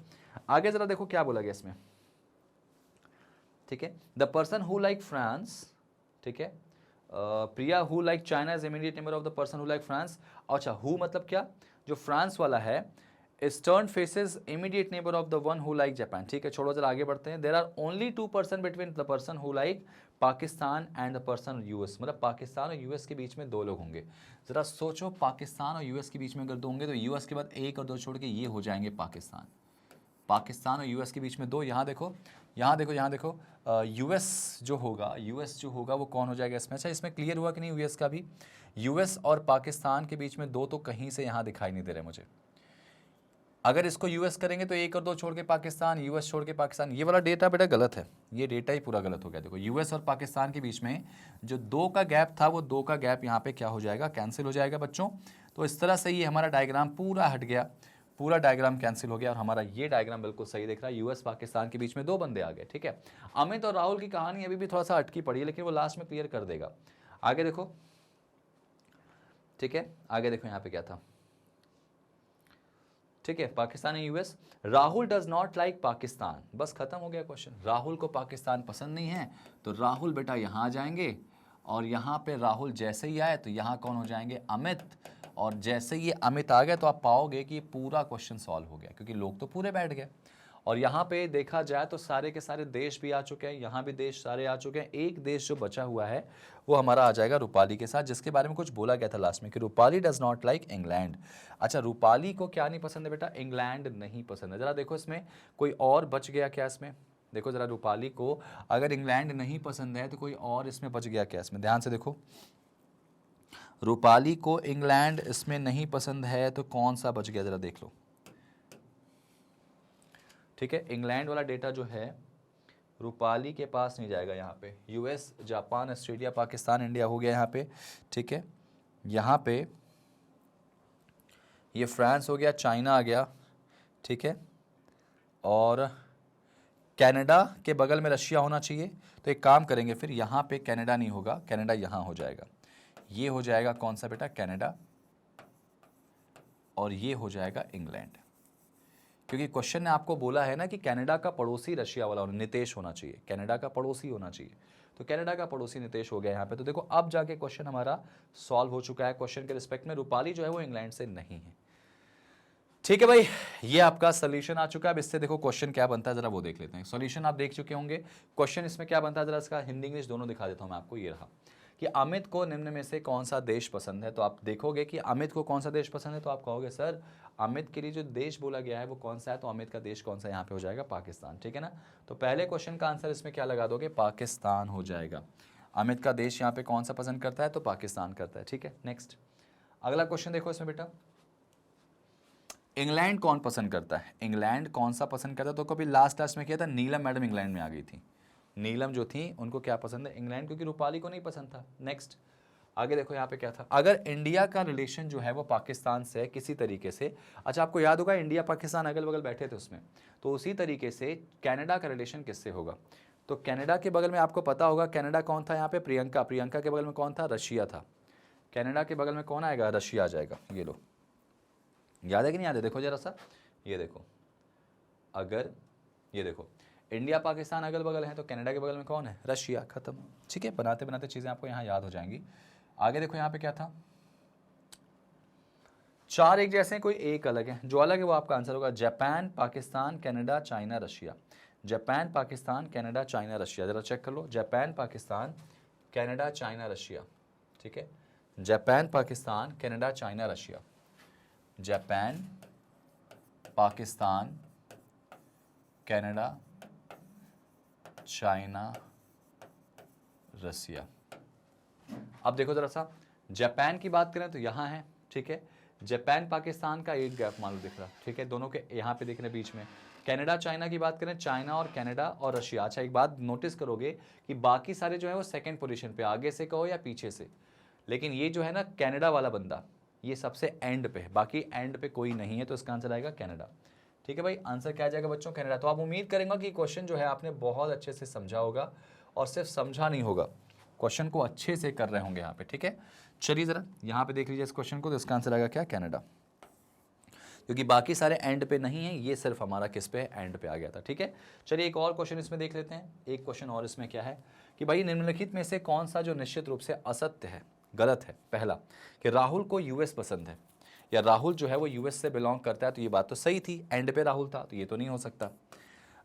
आगे, जरा देखो क्या बोला गया इसमें। ठीक है, the person who like France, ठीक है, Priya who like China is immediate neighbour of the person who like France. अच्छा, हु मतलब क्या, जो फ्रांस वाला है, eastern faces immediate neighbour of the one who like Japan. ठीक है, छोड़ो जरा आगे बढ़ते हैं। There are only 2% between the person who like Pakistan and the person US, मतलब पाकिस्तान और यूएस के बीच में 2 लोग होंगे। जरा सोचो, पाकिस्तान और यूएस के बीच में अगर 2 होंगे तो यूएस के बाद 1 और 2 छोड़ के ये हो जाएंगे पाकिस्तान। पाकिस्तान और यूएस के बीच में 2, यहाँ देखो, यहाँ देखो, यहाँ देखो, यूएस जो होगा, यूएस जो होगा वो कौन हो जाएगा इसमें। अच्छा, इसमें क्लियर हुआ कि नहीं यूएस का भी, यूएस और पाकिस्तान के बीच में 2 तो कहीं से यहाँ दिखाई नहीं दे रहे मुझे। अगर इसको यूएस करेंगे तो 1 और 2 छोड़ के पाकिस्तान, यूएस छोड़ के पाकिस्तान, ये वाला डेटा बेटा गलत है, ये डेटा ही पूरा गलत हो गया। देखो, यूएस और पाकिस्तान के बीच में जो 2 का गैप था, वो 2 का गैप यहाँ पे क्या हो जाएगा, कैंसिल हो जाएगा बच्चों। तो इस तरह से ये हमारा डायग्राम पूरा हट गया, पूरा डायग्राम कैंसिल हो गया और हमारा ये डायग्राम बिल्कुल सही दिख रहा है। यूएस पाकिस्तान के बीच में 2 बंदे आ गए। ठीक है, अमित और राहुल की कहानी अभी भी थोड़ा सा अटकी पड़ी है, लेकिन वो लास्ट में क्लियर कर देगा। आगे देखो, ठीक है, आगे देखो यहाँ पे क्या था। ठीक है, Pakistan and US, Rahul does not like Pakistan, बस खत्म हो गया क्वेश्चन। राहुल को पाकिस्तान पसंद नहीं है, तो राहुल बेटा यहाँ आ जाएंगे, और यहाँ पे राहुल जैसे ही आए तो यहाँ कौन हो जाएंगे, अमित, और जैसे ये अमित आ गए तो आप पाओगे कि पूरा क्वेश्चन सॉल्व हो गया, क्योंकि लोग तो पूरे बैठ गए। और यहाँ पे देखा जाए तो सारे के सारे देश भी आ चुके हैं, यहाँ भी देश सारे आ चुके हैं। एक देश जो बचा हुआ है वो हमारा आ जाएगा रूपाली के साथ, जिसके बारे में कुछ बोला गया था लास्ट में कि Rupali does not like England. अच्छा, रूपाली को क्या नहीं पसंद है बेटा, इंग्लैंड नहीं पसंद है। जरा देखो इसमें कोई और बच गया क्या इसमें, देखो जरा, रूपाली को अगर इंग्लैंड नहीं पसंद है तो कोई और इसमें बच गया क्या इसमें, ध्यान से देखो। रूपाली को इंग्लैंड इसमें नहीं पसंद है तो कौन सा बच गया, जरा देख लो। ठीक है, इंग्लैंड वाला डेटा जो है रूपाली के पास नहीं जाएगा। यहाँ पे US, Japan, Australia, Pakistan, India हो गया यहाँ पे। ठीक है, यहाँ पे ये फ्रांस हो गया, चाइना आ गया। ठीक है, और कनाडा के बगल में रशिया होना चाहिए, तो एक काम करेंगे फिर, यहाँ पे कनाडा नहीं होगा, कनाडा यहाँ हो जाएगा, ये हो जाएगा कौन सा बेटा, कनाडा, और ये हो जाएगा इंग्लैंड, क्योंकि क्वेश्चन ने आपको बोला है ना कि कनाडा का पड़ोसी रशिया वाला नितेश होना चाहिए, कनाडा का पड़ोसी होना चाहिए, तो कनाडा का पड़ोसी नितेश हो गया यहाँ पे। तो देखो अब जाके क्वेश्चन हमारा सॉल्व हो चुका है। क्वेश्चन के रिस्पेक्ट में रूपाली जो है वो इंग्लैंड से नहीं है। ठीक है भाई, ये आपका सोल्यूशन आ चुका है। अब इससे देखो क्वेश्चन क्या बनता है, जरा वो देख लेते हैं। सोल्यूशन आप देख चुके होंगे, क्वेश्चन इसमें क्या बनता है, जरा इसका हिंदी इंग्लिश दोनों दिखा देता हूं मैं आपको। ये रहा कि अमित को निम्न में से कौन सा देश पसंद है, तो आप देखोगे कि अमित को कौन सा देश पसंद है, तो आप कहोगे सर अमित के लिए जो देश बोला गया है वो कौन सा है, तो अमित का देश कौन सा यहाँ पे हो जाएगा, पाकिस्तान। ठीक है ना, तो पहले क्वेश्चन का आंसर इसमें क्या लगा दोगे, पाकिस्तान हो जाएगा। अमित का देश यहाँ पे कौन सा पसंद करता है, तो पाकिस्तान करता है। ठीक है, नेक्स्ट अगला क्वेश्चन देखो इसमें बेटा, इंग्लैंड कौन पसंद करता है, इंग्लैंड कौन सा पसंद करता है, तो कभी लास्ट में किया था, नीलम मैडम इंग्लैंड में आ गई थी। नीलम जो थी उनको क्या पसंद है, इंग्लैंड, क्योंकि रूपाली को नहीं पसंद था। नेक्स्ट आगे देखो यहाँ पे क्या था, अगर इंडिया का रिलेशन जो है वो पाकिस्तान से किसी तरीके से, अच्छा आपको याद होगा इंडिया पाकिस्तान अगल बगल बैठे थे उसमें, तो उसी तरीके से कनाडा का रिलेशन किससे होगा, तो कनाडा के बगल में आपको पता होगा कनाडा कौन था यहाँ पे, प्रियंका, प्रियंका के बगल में कौन था, रशिया था। कनाडा के बगल में कौन आएगा, रशिया आ जाएगा। ये लो, याद है कि नहीं याद है, देखो जरा सा, ये देखो, अगर ये देखो इंडिया पाकिस्तान अगल बगल है तो कनाडा के बगल में कौन है, रशिया, खत्म। ठीक है, बनाते बनाते चीज़ें आपको यहाँ याद हो जाएंगी। आगे देखो यहाँ पे क्या था, 4 एक जैसे हैं, कोई एक अलग है, जो अलग है वो आपका आंसर होगा, Japan, Pakistan, Canada, China, Russia. Japan, Pakistan, Canada, China, Russia, जरा चेक कर लो, Japan, Pakistan, Canada, China, Russia. ठीक है, Japan, Pakistan, Canada, China, Russia, Japan, Pakistan, Canada, China, Russia. अब देखो जरा सा, जापान की बात करें तो यहां है, ठीक है, जापान पाकिस्तान का एक गैप मान लो दिख रहा, ठीक है, दोनों के यहाँ पे दिख रहे बीच में। कनाडा चाइना की बात करें, चाइना और कनाडा और रशिया। अच्छा एक बात नोटिस करोगे कि बाकी सारे जो है वो सेकंड पोजीशन पे, आगे से कहो या पीछे से, लेकिन ये जो है ना कनाडा वाला बंदा ये सबसे एंड पे है, बाकी एंड पे कोई नहीं है, तो इसका आंसर आएगा कनाडा। ठीक है भाई, आंसर क्या आ जाएगा बच्चों, कनाडा। तो आप उम्मीद करेंगे कि क्वेश्चन जो है आपने बहुत अच्छे से समझा होगा, और सिर्फ समझा नहीं होगा, क्वेश्चन को अच्छे से कर रहे होंगे यहाँ पे। ठीक है, चलिए जरा यहाँ पे देख लीजिए इस क्वेश्चन को, तो इसका आंसर आएगा क्या, कनाडा, क्योंकि बाकी सारे एंड पे नहीं है, ये सिर्फ हमारा किस पे एंड पे आ गया था। ठीक है, चलिए एक और क्वेश्चन इसमें देख लेते हैं। एक क्वेश्चन और इसमें क्या है कि भाई निम्नलिखित में से कौन सा जो निश्चित रूप से असत्य है, गलत है। पहला कि राहुल को यूएस पसंद है, या राहुल जो है वो यूएस से बिलोंग करता है, तो ये बात तो सही थी, एंड पे राहुल था, तो ये तो नहीं हो सकता।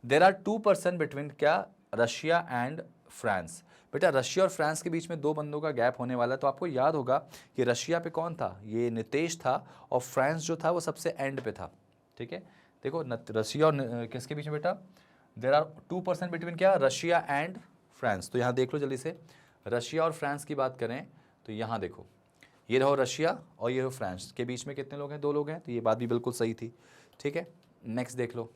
देर आर 2% बिटवीन क्या, रशिया एंड फ्रांस। बेटा रशिया और फ्रांस के बीच में दो बंदों का गैप होने वाला है, तो आपको याद होगा कि रशिया पे कौन था, ये नितेश था, और फ्रांस जो था वो सबसे एंड पे था। ठीक है, देखो रशिया और किसके बीच में बेटा, देर आर 2% बिटवीन क्या, रशिया एंड फ्रांस। तो यहाँ देख लो जल्दी से, रशिया और फ्रांस की बात करें तो यहाँ देखो, ये रहो रशिया और ये रहो फ्रांस, के बीच में कितने लोग हैं, 2 लोग हैं, तो ये बात भी बिल्कुल सही थी। ठीक है, नेक्स्ट देख लो।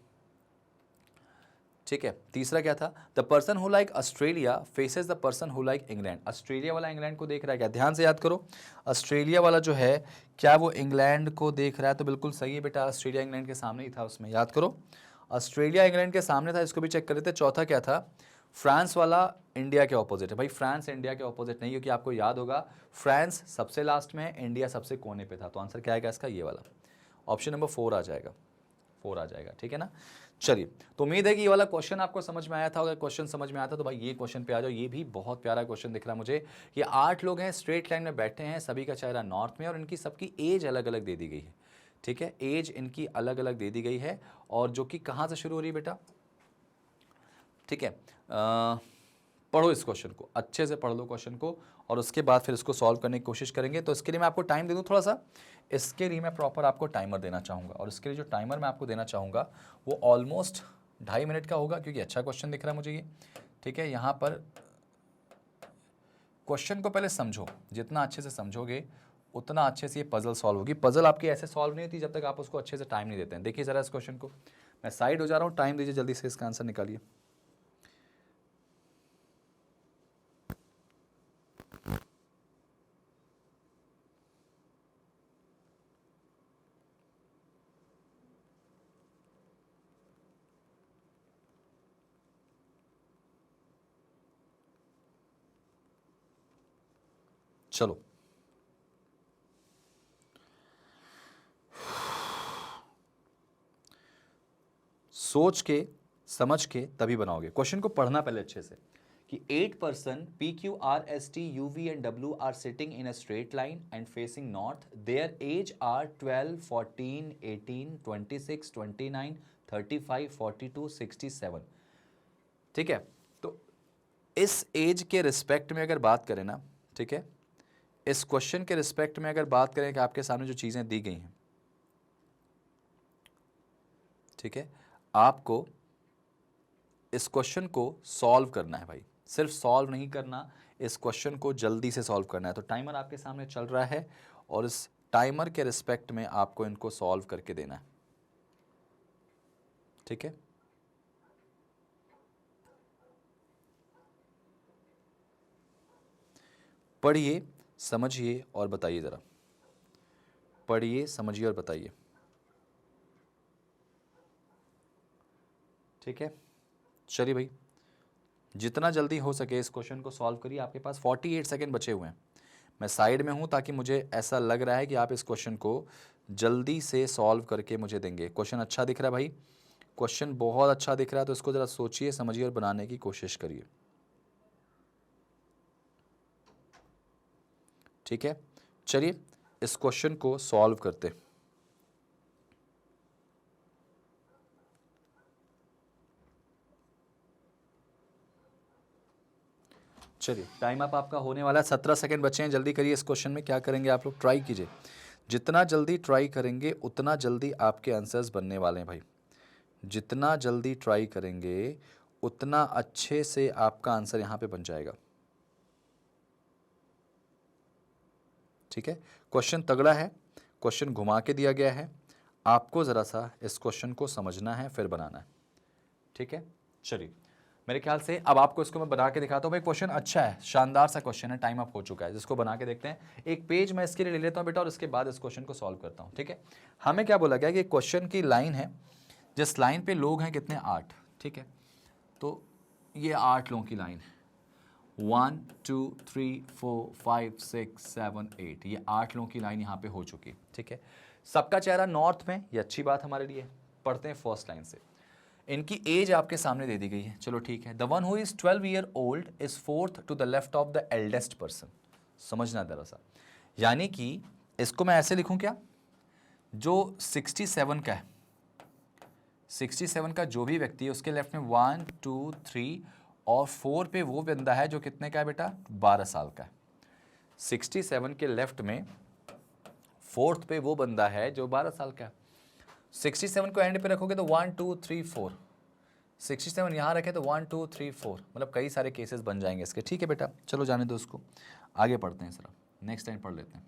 ठीक है, तीसरा क्या था, the person who like Australia faces the person who like England. Australia वाला इंग्लैंड को देख रहा है क्या, ध्यान से याद करो, ऑस्ट्रेलिया वाला जो है क्या वो इंग्लैंड को देख रहा है, तो बिल्कुल सही है बेटा, ऑस्ट्रेलिया इंग्लैंड के सामने ही था, उसमें याद करो, ऑस्ट्रेलिया इंग्लैंड के सामने था, इसको भी चेक कर लेते। चौथा क्या था, फ्रांस वाला इंडिया के ऑपोजिट है। भाई फ्रांस इंडिया के ऑपोजिट नहीं, क्योंकि आपको याद होगा फ्रांस सबसे लास्ट में है, इंडिया सबसे कोने पे था, तो आंसर क्या आएगा इसका, ये वाला, ऑप्शन नंबर 4 आ जाएगा, 4 आ जाएगा। ठीक है ना, चलिए, तो उम्मीद है कि ये वाला क्वेश्चन आपको समझ में आया था। अगर क्वेश्चन समझ में आता तो भाई ये क्वेश्चन पे आ जाओ, ये भी बहुत प्यारा क्वेश्चन दिख रहा है मुझे। ये 8 लोग हैं, स्ट्रेट लाइन में बैठे हैं, सभी का चेहरा नॉर्थ में, और इनकी सबकी एज अलग अलग दे दी गई है। ठीक है, एज इनकी अलग अलग दे दी गई है, और जो कि कहाँ से शुरू हो रही है बेटा, ठीक है, पढ़ो इस क्वेश्चन को, अच्छे से पढ़ लो क्वेश्चन को, और उसके बाद फिर इसको सॉल्व करने की कोशिश करेंगे। तो इसके लिए मैं आपको टाइम दे दूँ थोड़ा सा, इसके लिए मैं प्रॉपर आपको टाइमर देना चाहूँगा, और इसके लिए जो टाइमर मैं आपको देना चाहूँगा वो ऑलमोस्ट 2.5 मिनट का होगा, क्योंकि अच्छा क्वेश्चन दिख रहा है मुझे ये। ठीक है, यहाँ पर क्वेश्चन को पहले समझो, जितना अच्छे से समझोगे उतना अच्छे से ये पजल सॉल्व होगी। पजल आपकी ऐसे सॉल्व नहीं होती जब तक आप उसको अच्छे से टाइम नहीं देते हैं। देखिए ज़रा इस क्वेश्चन को, मैं साइड हो जा रहा हूँ, टाइम दीजिए, जल्दी से इसका आंसर निकालिए। चलो, सोच के समझ के तभी बनाओगे, क्वेश्चन को पढ़ना पहले अच्छे से, कि 8 person P Q R S T U V and W are sitting in a straight line and facing north. Their age are 12, 14, 18, 26, 29, 35, 42, 67. ठीक है, तो इस एज के रिस्पेक्ट में अगर बात करें ना, ठीक है, इस क्वेश्चन के रिस्पेक्ट में अगर बात करें कि आपके सामने जो चीज़ें दी गई हैं, ठीक है, आपको इस क्वेश्चन को सॉल्व करना है भाई, सिर्फ सॉल्व नहीं करना, इस क्वेश्चन को जल्दी से सॉल्व करना है। तो टाइमर आपके सामने चल रहा है, और इस टाइमर के रिस्पेक्ट में आपको इनको सॉल्व करके देना है। ठीक है, पढ़िए, समझिए और बताइए ज़रा, पढ़िए समझिए और बताइए। ठीक है, चलिए भाई, जितना जल्दी हो सके इस क्वेश्चन को सॉल्व करिए। आपके पास 48 सेकेंड बचे हुए हैं, मैं साइड में हूं ताकि मुझे ऐसा लग रहा है कि आप इस क्वेश्चन को जल्दी से सॉल्व करके मुझे देंगे। क्वेश्चन अच्छा दिख रहा है भाई, क्वेश्चन बहुत अच्छा दिख रहा है, तो इसको ज़रा सोचिए, समझिए और बनाने की कोशिश करिए। ठीक है, चलिए इस क्वेश्चन को सॉल्व करते। चलिए, टाइम अप आपका होने वाला है, 17 सेकंड बचे हैं, जल्दी करिए। इस क्वेश्चन में क्या करेंगे आप लोग, ट्राई कीजिए, जितना जल्दी ट्राई करेंगे उतना जल्दी आपके आंसर्स बनने वाले हैं भाई, जितना जल्दी ट्राई करेंगे उतना अच्छे से आपका आंसर यहाँ पे बन जाएगा। ठीक है, क्वेश्चन तगड़ा है, क्वेश्चन घुमा के दिया गया है, आपको ज़रा सा इस क्वेश्चन को समझना है फिर बनाना है, ठीक है। चलिए मेरे ख्याल से अब आपको इसको मैं बना के दिखाता हूँ। भाई क्वेश्चन अच्छा है, शानदार सा क्वेश्चन है, टाइम अप हो चुका है, जिसको बना के देखते हैं। एक पेज मैं इसके लिए ले लेता हूँ बेटा और इसके बाद इस क्वेश्चन को सॉल्व करता हूँ, ठीक है। हमें क्या बोला गया कि क्वेश्चन की लाइन है, जिस लाइन पे लोग हैं कितने 8, ठीक है। तो ये 8 लोगों की लाइन है, 1 2 3 4 5 6 7 8, ये 8 लोगों की लाइन यहाँ पे हो चुकी, ठीक है। सबका चेहरा नॉर्थ में, ये अच्छी बात हमारे लिए। पढ़ते हैं फर्स्ट लाइन से। इनकी एज आपके सामने दे दी गई है, चलो ठीक है। The one who is 12 year old is fourth to the left of the eldest person. समझना जरा सा, यानी कि इसको मैं ऐसे लिखूं क्या, जो 67 का है, 67 का जो भी व्यक्ति है उसके लेफ्ट में 1 2 3 और 4 पे वो बंदा है जो कितने का है बेटा, 12 साल का है। 67 के लेफ्ट में फोर्थ पे वो बंदा है जो 12 साल का है। 67 को एंड पे रखोगे तो 1 2 3 4, 67 यहाँ रखे तो 1 2 3 4, मतलब कई सारे केसेस बन जाएंगे इसके, ठीक है बेटा। चलो जाने दो उसको, आगे पढ़ते हैं सर, नेक्स्ट टाइम पढ़ लेते हैं,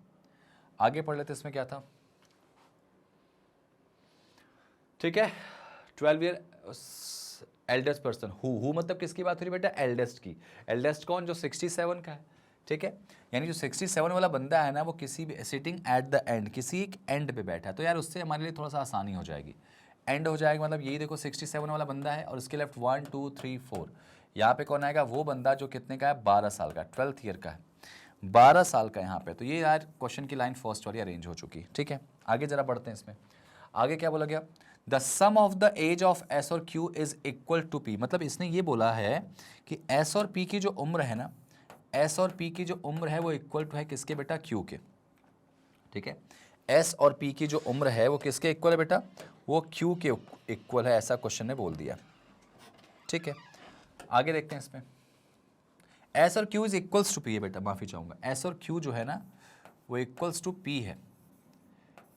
आगे पढ़ लेते हैं। इसमें क्या था, ठीक है। 12 ईयर एल्डेस्ट पर्सन, हु मतलब किसकी बात हो रही बेटा, एल्डेस्ट की। एल्डेस्ट कौन, जो 67 का है, ठीक है। यानी जो 67 वाला बंदा है ना, वो किसी भी सिटिंग एट द एंड, किसी एक एंड पे बैठा है, तो यार उससे हमारे लिए थोड़ा सा आसानी हो जाएगी। एंड हो जाएगा मतलब यही देखो 67 वाला बंदा है और उसके लेफ्ट 1 2 3 4, यहाँ पे कौन आएगा, वो बंदा जो कितने का है, 12 साल का, 12th ईयर का है, 12 साल का यहाँ पे। तो ये यार क्वेश्चन की लाइन फर्स्ट वाली अरेंज हो चुकी, ठीक है। आगे जरा बढ़ते हैं इसमें, आगे क्या बोला गया, the sum of the age of S और Q is equal to P. मतलब इसने ये बोला है कि एस और पी की जो उम्र है ना, एस और पी की जो उम्र है वो इक्वल टू है किसके बेटा, क्यू के, ठीक है। एस और पी की जो उम्र है वो किसके इक्वल है बेटा, वो क्यू के इक्वल है, ऐसा क्वेश्चन ने बोल दिया, ठीक है। आगे देखते हैं इसमें, एस और Q is equals to P है बेटा, माफी चाहूंगा, एस और क्यू जो है ना वो इक्वल्स टू पी है।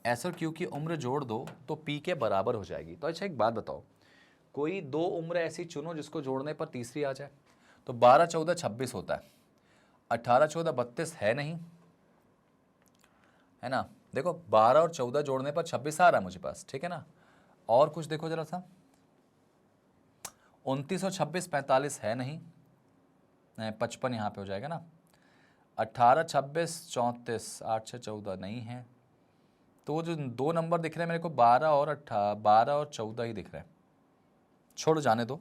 एस और क्यू की उम्र जोड़ दो तो पी के बराबर हो जाएगी। तो अच्छा एक बात बताओ, कोई दो उम्र ऐसी चुनो जिसको जोड़ने पर तीसरी आ जाए। तो 12 14 26 होता है, 18 14 32 है नहीं, है ना। देखो 12 और 14 जोड़ने पर 26 आ रहा है मुझे पास, ठीक है ना। और कुछ देखो जरा सा, 29 और 26 45 है नहीं, 55 यहाँ पे हो जाएगा ना। 18 26 34, 8 6 14 नहीं है। तो जो दो नंबर दिख रहे हैं मेरे को 12 और 14 ही दिख रहे हैं। छोड़ जाने दो,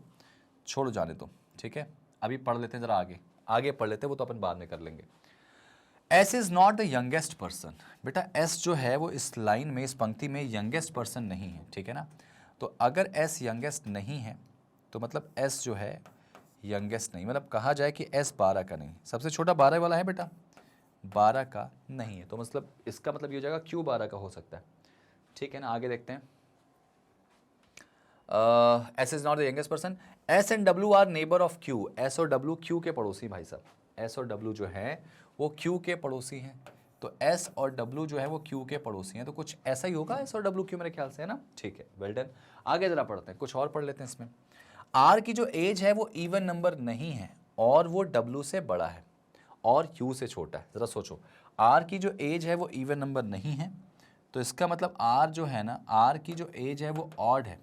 छोड़ जाने दो, ठीक है। अभी पढ़ लेते हैं जरा, आगे पढ़ लेते हैं, वो तो अपन बाद में कर लेंगे। S is not the youngest person. बेटा एस जो है वो इस लाइन में, इस पंक्ति में यंगेस्ट पर्सन नहीं है, ठीक है ना। तो अगर एस यंगेस्ट नहीं है तो मतलब एस जो है यंगेस्ट नहीं, मतलब कहा जाए कि एस 12 का नहीं, सबसे छोटा 12 वाला है बेटा, 12 का नहीं है। तो मतलब इसका मतलब ये हो जाएगा क्यू 12 का हो सकता है, ठीक है ना। आगे देखते हैं, S is not the youngest person. S and W are neighbour of Q. S और डब्ल्यू क्यू के पड़ोसी भाई साहब, एस और डब्ल्यू जो है वो क्यू के पड़ोसी हैं। तो एस और डब्ल्यू जो है वो क्यू के पड़ोसी हैं, तो कुछ ऐसा ही होगा एस और डब्ल्यू क्यू मेरे ख्याल से, है ना, ठीक है, वेल डन। आगे जरा पढ़ते हैं, कुछ और पढ़ लेते हैं इसमें। आर की जो एज है वो इवन नंबर नहीं है और वो डब्ल्यू से बड़ा है और क्यू से छोटा है। जरा सोचो, आर की जो एज है वो इवन नंबर नहीं है, तो इसका मतलब आर जो है ना, आर की जो एज है वो ऑड है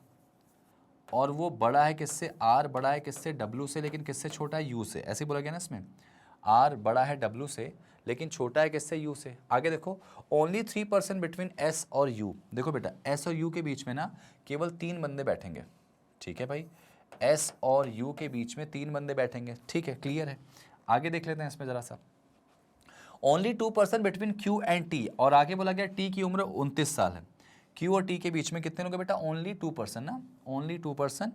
और वो बड़ा है किससे, आर बड़ा है किससे, डब्ल्यू से, लेकिन किससे छोटा है, यू से। ऐसे बोला गया ना इसमें, आर बड़ा है डब्ल्यू से लेकिन छोटा है किससे, यू से। आगे देखो, ओनली 3% बिटवीन एस और यू। देखो बेटा एस और यू के बीच में ना केवल 3 बंदे बैठेंगे, ठीक है भाई, एस और यू के बीच में 3 बंदे बैठेंगे, ठीक है, क्लियर है। आगे देख लेते हैं इसमें जरा सा, only 2% between Q and T. और आगे बोला गया टी की उम्र 29 साल है। क्यू और टी के बीच में कितने लोग हैं बेटा, ओनली 2% ना, ओनली 2%,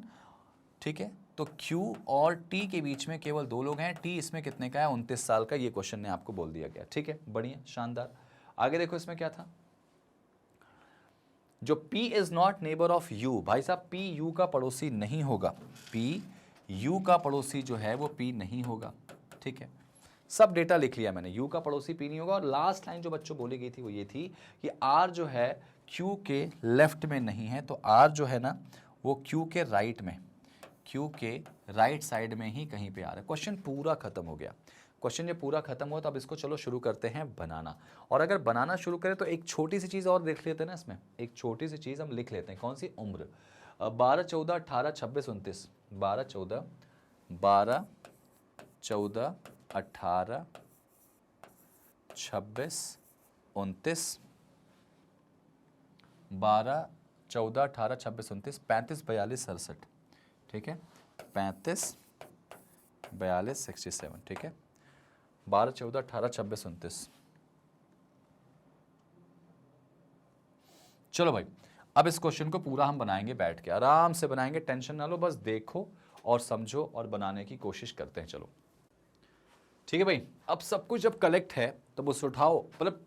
ठीक है। तो क्यू और टी के बीच में केवल 2 लोग हैं, टी इसमें कितने का है, 29 साल का। ये क्वेश्चन ने आपको बोल दिया गया, ठीक है, बढ़िया, शानदार। आगे देखो इसमें क्या था, जो P is not neighbour of U। भाई साहब P U का पड़ोसी नहीं होगा, P U का पड़ोसी जो है वो P नहीं होगा, ठीक है। सब डेटा लिख लिया मैंने, U का पड़ोसी P नहीं होगा। और लास्ट लाइन जो बच्चों बोली गई थी वो ये थी कि R जो है Q के लेफ्ट में नहीं है, तो R जो है ना वो Q के राइट में, Q के राइट साइड में ही कहीं पे आ रहा है। क्वेश्चन पूरा खत्म हो गया। क्वेश्चन जब पूरा खत्म हो तो अब इसको चलो शुरू करते हैं बनाना। और अगर बनाना शुरू करें तो एक छोटी सी चीज़ और देख लेते हैं ना इसमें, एक छोटी सी चीज़ हम लिख लेते हैं। कौन सी? उम्र। 12 14 18 26 29, 12 14 12 14 18 26 29, 12 14 18 26 29, 35 42 67, ठीक है, 35 42 67, ठीक है, 12 14 18 26 29। चलो भाई, अब इस क्वेश्चन को पूरा हम बनाएंगे, बैठ के आराम से बनाएंगे, टेंशन ना लो, बस देखो और समझो और बनाने की कोशिश करते हैं। चलो ठीक है भाई, अब सब कुछ जब कलेक्ट है तो बस उठाओ, मतलब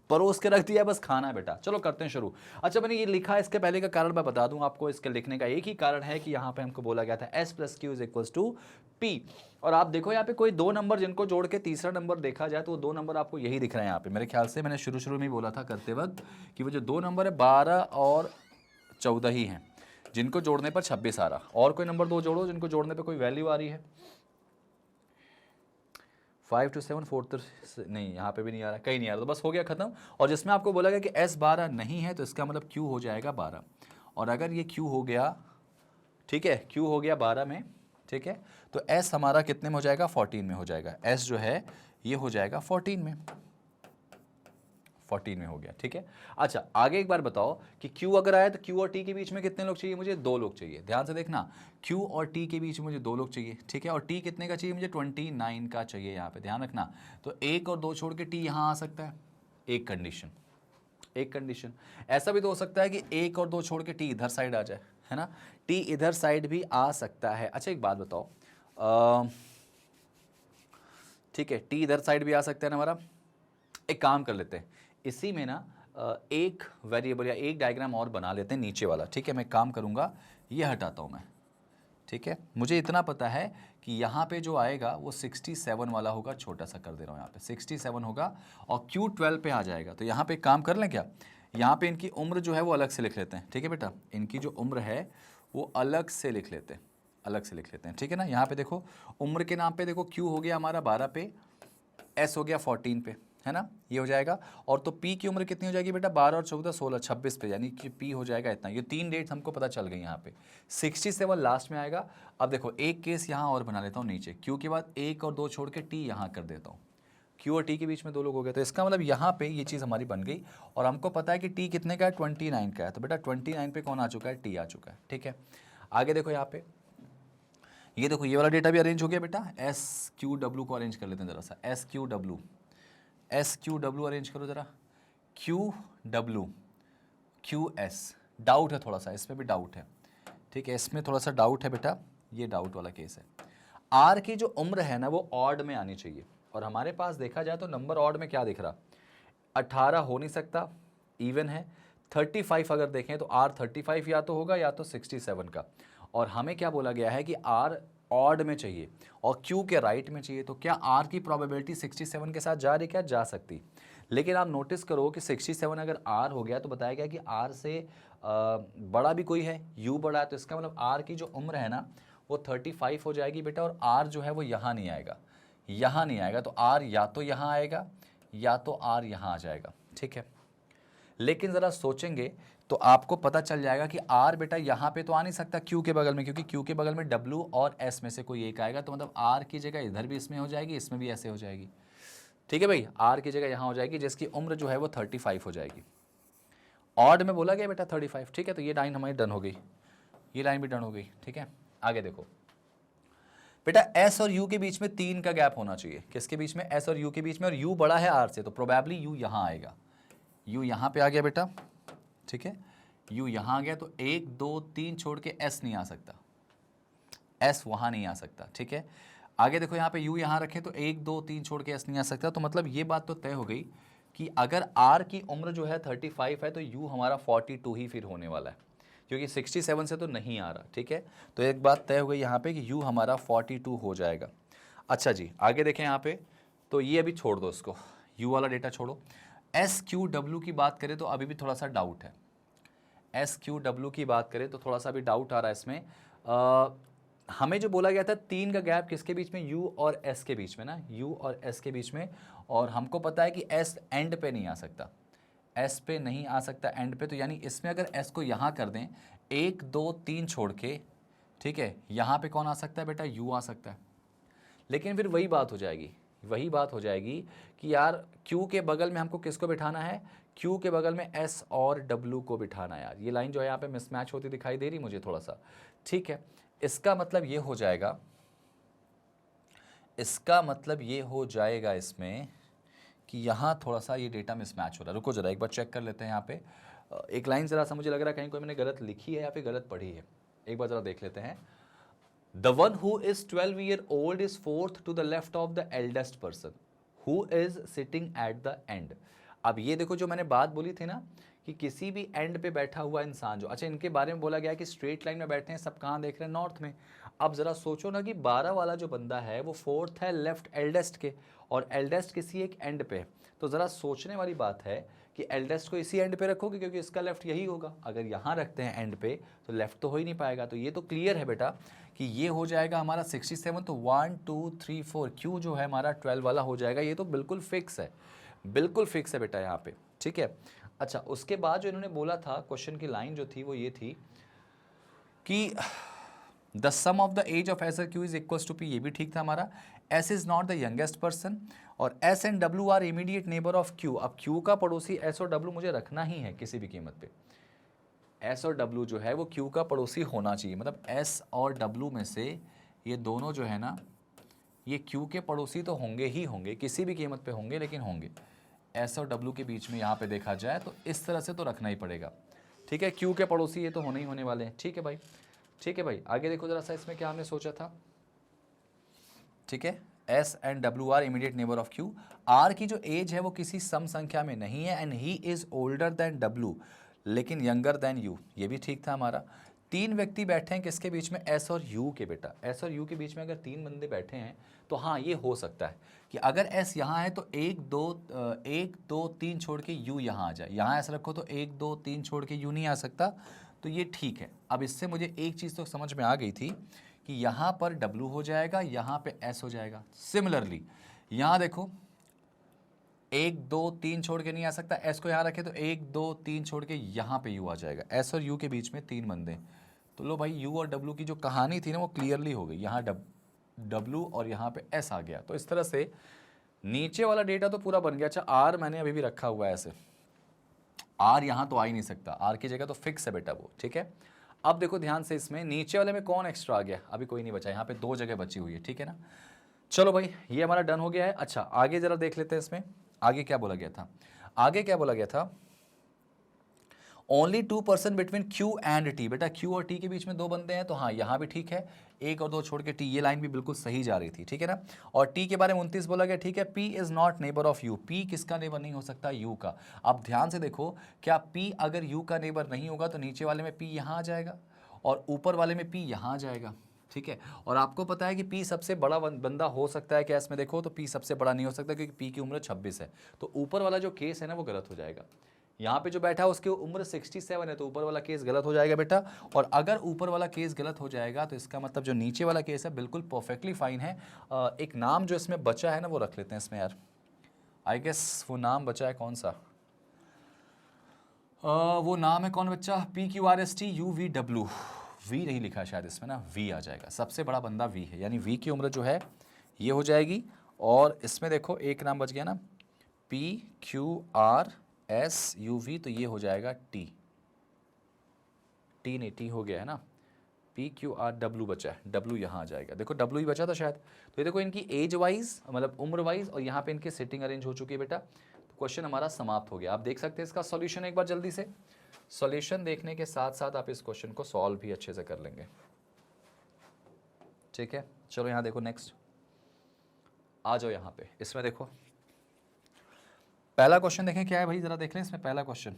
परोस के रख दिया, बस खाना है बेटा। चलो करते हैं शुरू। अच्छा, मैंने ये लिखा है, इसके पहले का कारण मैं बता दूं आपको। इसके लिखने का एक ही कारण है कि यहाँ पे हमको बोला गया था S + Q = P। और आप देखो यहाँ पे कोई दो नंबर जिनको जोड़ के तीसरा नंबर देखा जाए तो वो दो नंबर आपको यही दिख रहे हैं यहाँ पे। मेरे ख्याल से मैंने शुरू में ही बोला था करते वक्त कि वो जो दो नंबर है 12 और 14 ही हैं, जिनको जोड़ने पर 26 आ रहा। और कोई नंबर दो जोड़ो जिनको जोड़ने पर कोई वैल्यू आ रही है। 5 to 7 4 नहीं, यहाँ पे भी नहीं आ रहा, कहीं नहीं आ रहा, तो बस हो गया खत्म। और जिसमें आपको बोला गया कि S 12 नहीं है तो इसका मतलब Q हो जाएगा 12। और अगर ये Q हो गया, ठीक है, Q हो गया 12 में, ठीक है, तो S हमारा कितने में हो जाएगा? 14 में हो जाएगा। S जो है ये हो जाएगा 14 में, 14 में हो गया, ठीक है। अच्छा, आगे एक बार बताओ कि Q अगर आया तो Q और T के बीच में कितने लोग चाहिए? मुझे 2 लोग चाहिए। ध्यान से देखना, Q और T के बीच में मुझे 2 लोग चाहिए, ठीक है। और T कितने का चाहिए? मुझे 29 का चाहिए। यहाँ पे ध्यान रखना, तो 1 और 2 छोड़ के T यहाँ आ सकता है। एक कंडीशन, एक कंडीशन। ऐसा भी तो हो सकता है कि 1 और 2 छोड़ के T इधर साइड आ जाए, है ना। T इधर साइड भी आ सकता है। अच्छा, एक बात बताओ, ठीक है, T इधर साइड भी आ सकता है ना हमारा। एक काम कर लेते हैं, इसी में ना एक वेरिएबल या एक डायग्राम और बना लेते हैं नीचे वाला, ठीक है। मैं काम करूंगा, ये हटाता हूं मैं, ठीक है। मुझे इतना पता है कि यहाँ पे जो आएगा वो 67 वाला होगा, छोटा सा कर दे रहा हूँ, यहाँ पे 67 होगा और Q 12 पे आ जाएगा। तो यहाँ पे एक काम कर लें क्या, यहाँ पे इनकी उम्र जो है वो अलग से लिख लेते हैं, ठीक है बेटा। इनकी जो उम्र है वो अलग से लिख लेते हैं, अलग से लिख लेते हैं, ठीक है ना। यहाँ पे देखो, उम्र के नाम पे देखो, Q हो गया हमारा 12 पे, S हो गया 14 पे, है ना, ये हो जाएगा। और तो P की उम्र कितनी हो जाएगी बेटा? 12 और 14 16 26 पे, यानी कि P हो जाएगा इतना। ये 3 डेट्स हमको पता चल गई। यहाँ पे 67 लास्ट में आएगा। अब देखो, एक केस यहाँ और बना लेता हूँ नीचे, Q के बाद 1 और 2 छोड़ के T यहाँ कर देता हूँ। Q और T के बीच में 2 लोग हो गए, तो इसका मतलब यहाँ पे ये चीज़ हमारी बन गई। और हमको पता है कि T कितने का है? 29 का है। तो बेटा 29 पे कौन आ चुका है? T आ चुका है, ठीक है। आगे देखो, यहाँ पे ये देखो, ये वाला डेटा भी अरेंज हो गया बेटा। SQW को अरेंज कर लेते हैं ज़रा सा। SQW अरेंज करो ज़रा। QW QS, डाउट है थोड़ा सा, इसमें भी डाउट है, ठीक है, इसमें थोड़ा सा डाउट है बेटा, ये डाउट वाला केस है। R की जो उम्र है ना वो ऑड में आनी चाहिए। और हमारे पास देखा जाए तो नंबर ऑड में क्या दिख रहा? 18 हो नहीं सकता, इवन है। 35 अगर देखें तो R 35 या तो होगा या तो 67 का। और हमें क्या बोला गया है कि R ऑड में चाहिए और Q के राइट में चाहिए। तो क्या R की प्रोबेबिलिटी 67 के साथ जा रही? क्या जा सकती? लेकिन आप नोटिस करो कि 67 अगर R हो गया तो बताया गया कि R से बड़ा भी कोई है, U बड़ा है, तो इसका मतलब R की जो उम्र है ना वो 35 हो जाएगी बेटा। और R जो है वो यहाँ नहीं आएगा, यहाँ नहीं आएगा। तो R या तो यहाँ आएगा या तो R यहाँ आ जाएगा, ठीक है। लेकिन ज़रा सोचेंगे तो आपको पता चल जाएगा कि R बेटा यहाँ पे तो आ नहीं सकता Q के बगल में, क्योंकि Q के बगल में W और S में से कोई एक आएगा। तो मतलब R की जगह इधर भी इसमें हो जाएगी, इसमें भी ऐसे हो जाएगी, ठीक है भाई। R की जगह यहाँ हो जाएगी, जिसकी उम्र जो है वो 35 हो जाएगी। ऑड में बोला गया बेटा 35, ठीक है। तो ये लाइन हमारी डन हो गई, ये लाइन भी डन हो गई, ठीक है। आगे देखो बेटा, S और U के बीच में 3 का गैप होना चाहिए। किसके बीच में? S और U के बीच में। और U बड़ा है R से, तो प्रोबेबली U यहाँ आएगा। U यहाँ पे आ गया बेटा, ठीक है। U यहाँ आ गया तो 1 2 3 छोड़ के S नहीं आ सकता, S वहाँ नहीं आ सकता, ठीक है। आगे देखो, यहाँ पे U यहाँ रखें तो 1 2 3 छोड़ के S नहीं आ सकता। तो मतलब ये बात तो तय हो गई कि अगर R की उम्र जो है 35 है तो U हमारा 42 ही फिर होने वाला है, क्योंकि 67 से तो नहीं आ रहा, ठीक है। तो एक बात तय हो गई यहाँ पे कि U हमारा 42 हो जाएगा। अच्छा जी, आगे देखें यहाँ पे, तो ये अभी छोड़ दो इसको, U वाला डेटा छोड़ो। SQW की बात करें तो अभी भी थोड़ा सा डाउट है। SQW की बात करें तो थोड़ा सा भी डाउट आ रहा है इसमें। हमें जो बोला गया था 3 का गैप किसके बीच में, U और S के बीच में ना, U और S के बीच में, और हमको पता है कि S एंड पे नहीं आ सकता, S पे नहीं आ सकता एंड पे, तो यानी इसमें अगर S को यहाँ कर दें 1 2 3 छोड़ के, ठीक है, यहाँ पे कौन आ सकता है बेटा, U आ सकता है। लेकिन फिर वही बात हो जाएगी, वही बात हो जाएगी कि यार Q के बगल में हमको किसको बिठाना है, Q के बगल में S और W को बिठाना है। यार ये लाइन जो है यहाँ पे मिसमैच होती दिखाई दे रही मुझे थोड़ा सा, ठीक है। इसका मतलब ये हो जाएगा, इसका मतलब ये हो जाएगा इसमें कि यहाँ थोड़ा सा ये डेटा मिसमैच हो रहा है। रुको जरा एक बार चेक कर लेते हैं यहाँ पे। एक लाइन ज़रा सा मुझे लग रहा है कहीं कोई मैंने गलत लिखी है या फिर गलत पढ़ी है, एक बार ज़रा देख लेते हैं। The one who is 12 year old is fourth to the left of the eldest person who is sitting at the end। अब ये देखो जो मैंने बात बोली थी ना कि किसी भी एंड पे बैठा हुआ इंसान जो, अच्छा इनके बारे में बोला गया कि स्ट्रेट लाइन में बैठे हैं, सब कहाँ देख रहे हैं, नॉर्थ में। अब ज़रा सोचो ना कि 12 वाला जो बंदा है वो फोर्थ है लेफ्ट एल्डेस्ट के, और एल्डेस्ट किसी एक एंड पे है। तो ज़रा सोचने वाली बात है कि एल्डेस्ट को इसी एंड पे रखोगे क्योंकि इसका लेफ्ट यही होगा। अगर यहाँ रखते हैं एंड पे तो लेफ्ट तो हो ही नहीं पाएगा। तो ये तो क्लियर है बेटा कि ये हो जाएगा हमारा 67। तो 1 2 3 4 क्यू जो है हमारा 12 वाला हो जाएगा। ये तो बिल्कुल फिक्स है, बिल्कुल फिक्स है बेटा यहाँ पे, ठीक है। अच्छा उसके बाद जो इन्होंने बोला था, क्वेश्चन की लाइन जो थी वो ये थी कि the sum of the age of S Q is equals to P, ये भी ठीक था हमारा। S is not the youngest person, और S and W are immediate neighbour of Q. अब क्यू का पड़ोसी एस और डब्ल्यू मुझे रखना ही है किसी भी कीमत पे। एस और डब्ल्यू जो है वो क्यू का पड़ोसी होना चाहिए, मतलब एस और डब्ल्यू में से ये दोनों जो है ना ये क्यू के पड़ोसी तो होंगे ही होंगे, किसी भी कीमत पे होंगे, लेकिन होंगे। एस और डब्ल्यू के बीच में यहाँ पे देखा जाए तो इस तरह से तो रखना ही पड़ेगा, ठीक है। क्यू के पड़ोसी ये तो होने ही होने वाले हैं, ठीक है भाई, ठीक है भाई। आगे देखो जरा सा इसमें क्या हमने सोचा था, ठीक है। S and W are immediate neighbour of Q. R की जो एज है वो किसी सम संख्या में नहीं है, and he is older than W लेकिन यंगर देन यू, ये भी ठीक था हमारा। 3 व्यक्ति बैठे हैं किसके बीच में, एस और यू के बेटा। एस और यू के बीच में अगर 3 बंदे बैठे हैं तो हाँ ये हो सकता है कि अगर एस यहाँ है तो 1 2 3 छोड़ के यू यहाँ आ जाए। यहाँ ऐसा रखो तो 1 2 3 छोड़ के यू नहीं आ सकता, तो ये ठीक है। अब इससे मुझे एक चीज़ तो समझ में आ गई थी कि यहाँ पर W हो जाएगा, यहाँ पे S हो जाएगा। सिमिलरली यहाँ देखो 1 2 3 छोड़ के नहीं आ सकता, S को यहाँ रखे तो 1 2 3 छोड़ के यहाँ पे U आ जाएगा। S और U के बीच में 3 बंदे, तो लो भाई U और W की जो कहानी थी ना वो क्लियरली हो गई। यहाँ W और यहाँ पे S आ गया, तो इस तरह से नीचे वाला डेटा तो पूरा बन गया। अच्छा R मैंने अभी भी रखा हुआ है ऐसे, R यहाँ तो आ ही नहीं सकता, R की जगह तो फिक्स है बेटा वो, ठीक है। अब देखो ध्यान से, इसमें नीचे वाले में कौन एक्स्ट्रा आ गया, अभी कोई नहीं बचा, यहाँ पे 2 जगह बची हुई है, ठीक है ना। चलो भाई ये हमारा डन हो गया है। अच्छा आगे जरा देख लेते हैं इसमें आगे क्या बोला गया था। आगे क्या बोला गया था, only 2 person between Q and T। बेटा Q और T के बीच में 2 बंदे हैं, तो हाँ यहाँ भी ठीक है, 1 और 2 छोड़ के T, ये लाइन भी बिल्कुल सही जा रही थी, ठीक है ना। और T के बारे में 29 बोला गया, ठीक है। P is not neighbour of U, P किसका नेबर नहीं हो सकता, U का। अब ध्यान से देखो, क्या P अगर U का नेबर नहीं होगा तो नीचे वाले में P यहाँ आ जाएगा और ऊपर वाले में P यहाँ आ जाएगा, ठीक है। और आपको पता है कि P सबसे बड़ा बंदा हो सकता है क्या, इसमें देखो तो P सबसे बड़ा नहीं हो सकता क्योंकि P की उम्र 26 है, तो ऊपर वाला जो केस है ना वो गलत हो जाएगा। यहाँ पे जो बैठा है उसकी उम्र 67 है, तो ऊपर वाला केस गलत हो जाएगा बेटा। और अगर ऊपर वाला केस गलत हो जाएगा तो इसका मतलब जो नीचे वाला केस है बिल्कुल परफेक्टली फाइन है। एक नाम जो इसमें बचा है ना वो रख लेते हैं इसमें यार, आई गेस वो नाम बचा है कौन सा, वो नाम है कौन बच्चा, PQRSTUVW, V नहीं लिखा शायद इसमें ना, V आ जाएगा। सबसे बड़ा बंदा V है, यानी V की उम्र जो है ये हो जाएगी। और इसमें देखो एक नाम बच गया ना, PQRSUV, तो ये हो जाएगा T नहीं, T हो गया है ना, PQRW बचा है, W यहाँ आ जाएगा। देखो W ही बचा था शायद। तो ये देखो इनकी एज वाइज मतलब उम्र वाइज और यहाँ पे इनकी सिटिंग अरेंज हो चुकी है बेटा। तो क्वेश्चन हमारा समाप्त हो गया। आप देख सकते हैं इसका सॉल्यूशन एक बार जल्दी से। सॉल्यूशन देखने के साथ साथ आप इस क्वेश्चन को सॉल्व भी अच्छे से कर लेंगे, ठीक है। चलो यहाँ देखो, नेक्स्ट आ जाओ यहाँ पे। इसमें देखो पहला क्वेश्चन देखें क्या है भाई, जरा देख लें इसमें पहला question.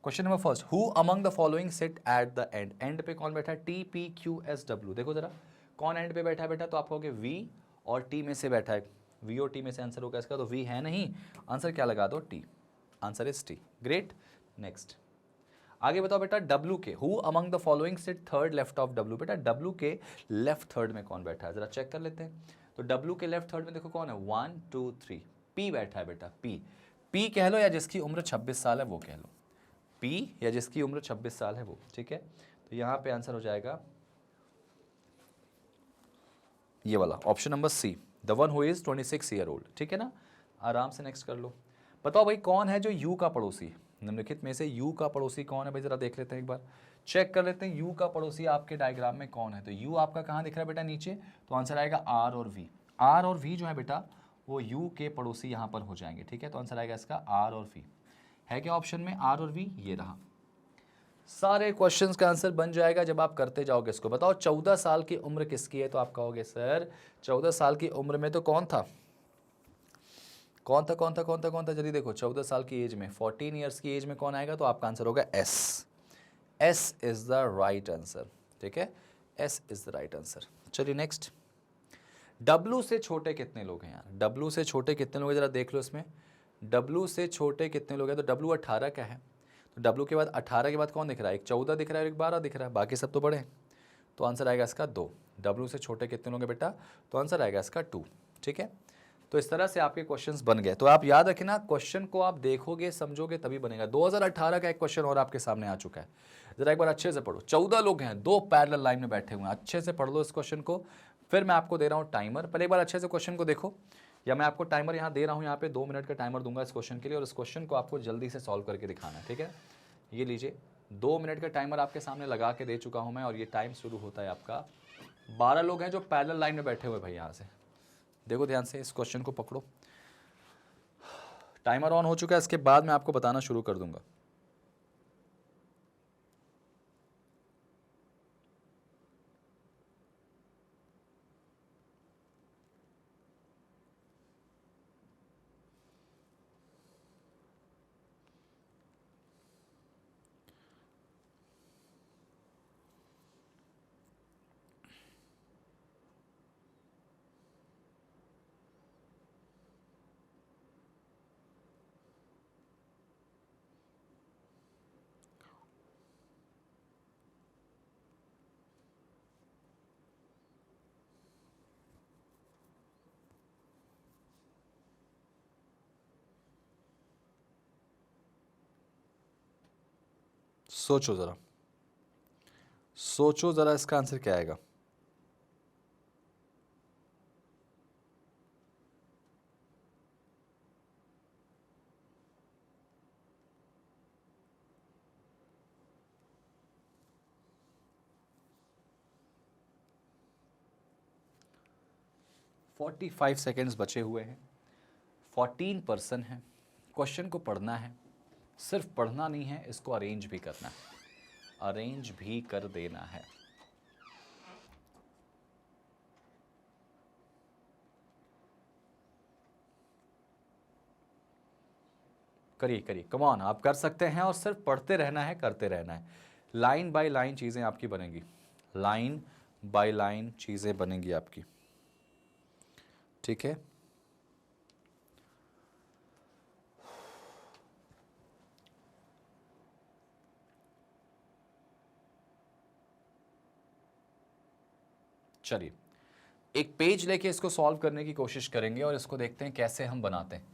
Question number first, who among the following sit at the end. And पे कौन बैठा है, TPQSW। देखो जरा कौन एंड पे बैठा है बेटा, तो आप कहोगे V और T में से बैठा है, V और T में से आंसर होगा इसका, तो V है नहीं, आंसर क्या लगा दो T, answer is T। Great, next. आगे बताओ बेटा W के, who among the following sit third left of W। बेटा W के लेफ्ट थर्ड में कौन बैठा है, जरा चेक कर लेते हैं। तो W के लेफ्ट थर्ड में देखो कौन है, 1 2 3, P बैठा है बेटा, P कह लो या जिसकी उम्र 26 साल है वो कह लो, P या जिसकी उम्र 26 साल है वो, ठीक है। तो यहां पे आंसर हो जाएगा ये वाला option number C, the one who is 26 year old, ठीक है ना। आराम से नेक्स्ट कर लो। बताओ भाई कौन है जो यू का पड़ोसी, निम्नलिखित में से यू का पड़ोसी कौन है भाई, जरा देख लेते हैं एक बार, चेक कर लेते हैं यू का पड़ोसी आपके डायग्राम में कौन है। तो यू आपका कहाँ दिख रहा है बेटा, नीचे, तो आंसर आएगा आर और वी। आर और वी जो है बेटा वो यू के पड़ोसी यहाँ पर हो जाएंगे, ठीक है। तो आंसर आएगा इसका आर और वी, है क्या ऑप्शन में आर और वी, ये रहा। सारे क्वेश्चंस का आंसर बन जाएगा जब आप करते जाओगे इसको। बताओ 14 साल की उम्र किसकी है, तो आप कहोगे सर 14 साल की उम्र में तो कौन था, कौन था जल्दी देखो, 14 साल की एज में, 14 ईयर्स की एज में कौन आएगा, तो आपका आंसर होगा S. S is the right answer, ठीक है, S is the right answer. चलिए नेक्स्ट, डब्लू से छोटे कितने लोग हैं यार, डब्लू से छोटे कितने लोग हैं जरा देख लो इसमें, डब्लू से छोटे कितने लोग हैं। तो डब्लू 18 का है, तो डब्लू के बाद 18 के बाद कौन दिख रहा है, एक 14 दिख रहा है और एक 12 दिख रहा है, बाकी सब तो बड़े हैं। तो आंसर आएगा इसका 2। डब्लू से छोटे कितने लोग हैं बेटा, तो आंसर आएगा इसका 2, ठीक है। तो इस तरह से आपके क्वेश्चंस बन गए। तो आप याद रखना, क्वेश्चन को आप देखोगे समझोगे तभी बनेगा। 2018 का एक क्वेश्चन और आपके सामने आ चुका है, जरा एक बार अच्छे से पढ़ो। 14 लोग हैं, 2 पैरेलल लाइन में बैठे हुए हैं, अच्छे से पढ़ लो इस क्वेश्चन को। फिर मैं आपको दे रहा हूँ टाइमर, पहले एक बार अच्छे से क्वेश्चन को देखो, या मैं आपको टाइमर यहाँ दे रहा हूँ, यहाँ पे 2 मिनट का टाइमर दूंगा इस क्वेश्चन के लिए, और इस क्वेश्चन को आपको जल्दी से सॉल्व करके दिखाना है, ठीक है। ये लीजिए 2 मिनट का टाइमर आपके सामने लगा के दे चुका हूँ मैं, और ये टाइम शुरू होता है आपका। 12 लोग हैं जो पैरेलल लाइन में बैठे हुए भाई, यहाँ से देखो ध्यान से, इस क्वेश्चन को पकड़ो। टाइमर ऑन हो चुका है, इसके बाद मैं आपको बताना शुरू कर दूंगा। सोचो जरा, सोचो जरा इसका आंसर क्या आएगा। फोर्टी 45 सेकेंड्स बचे हुए हैं, 14% है। क्वेश्चन को पढ़ना है, सिर्फ पढ़ना नहीं है, इसको अरेंज भी करना है, अरेंज भी कर देना है। करिए करिए, कम ऑन, आप कर सकते हैं, और सिर्फ पढ़ते रहना है, करते रहना है। लाइन बाय लाइन चीज़ें आपकी बनेंगी, लाइन बाय लाइन चीज़ें बनेंगी आपकी, ठीक है। चलिए एक पेज लेके इसको सॉल्व करने की कोशिश करेंगे, और इसको देखते हैं कैसे हम बनाते हैं।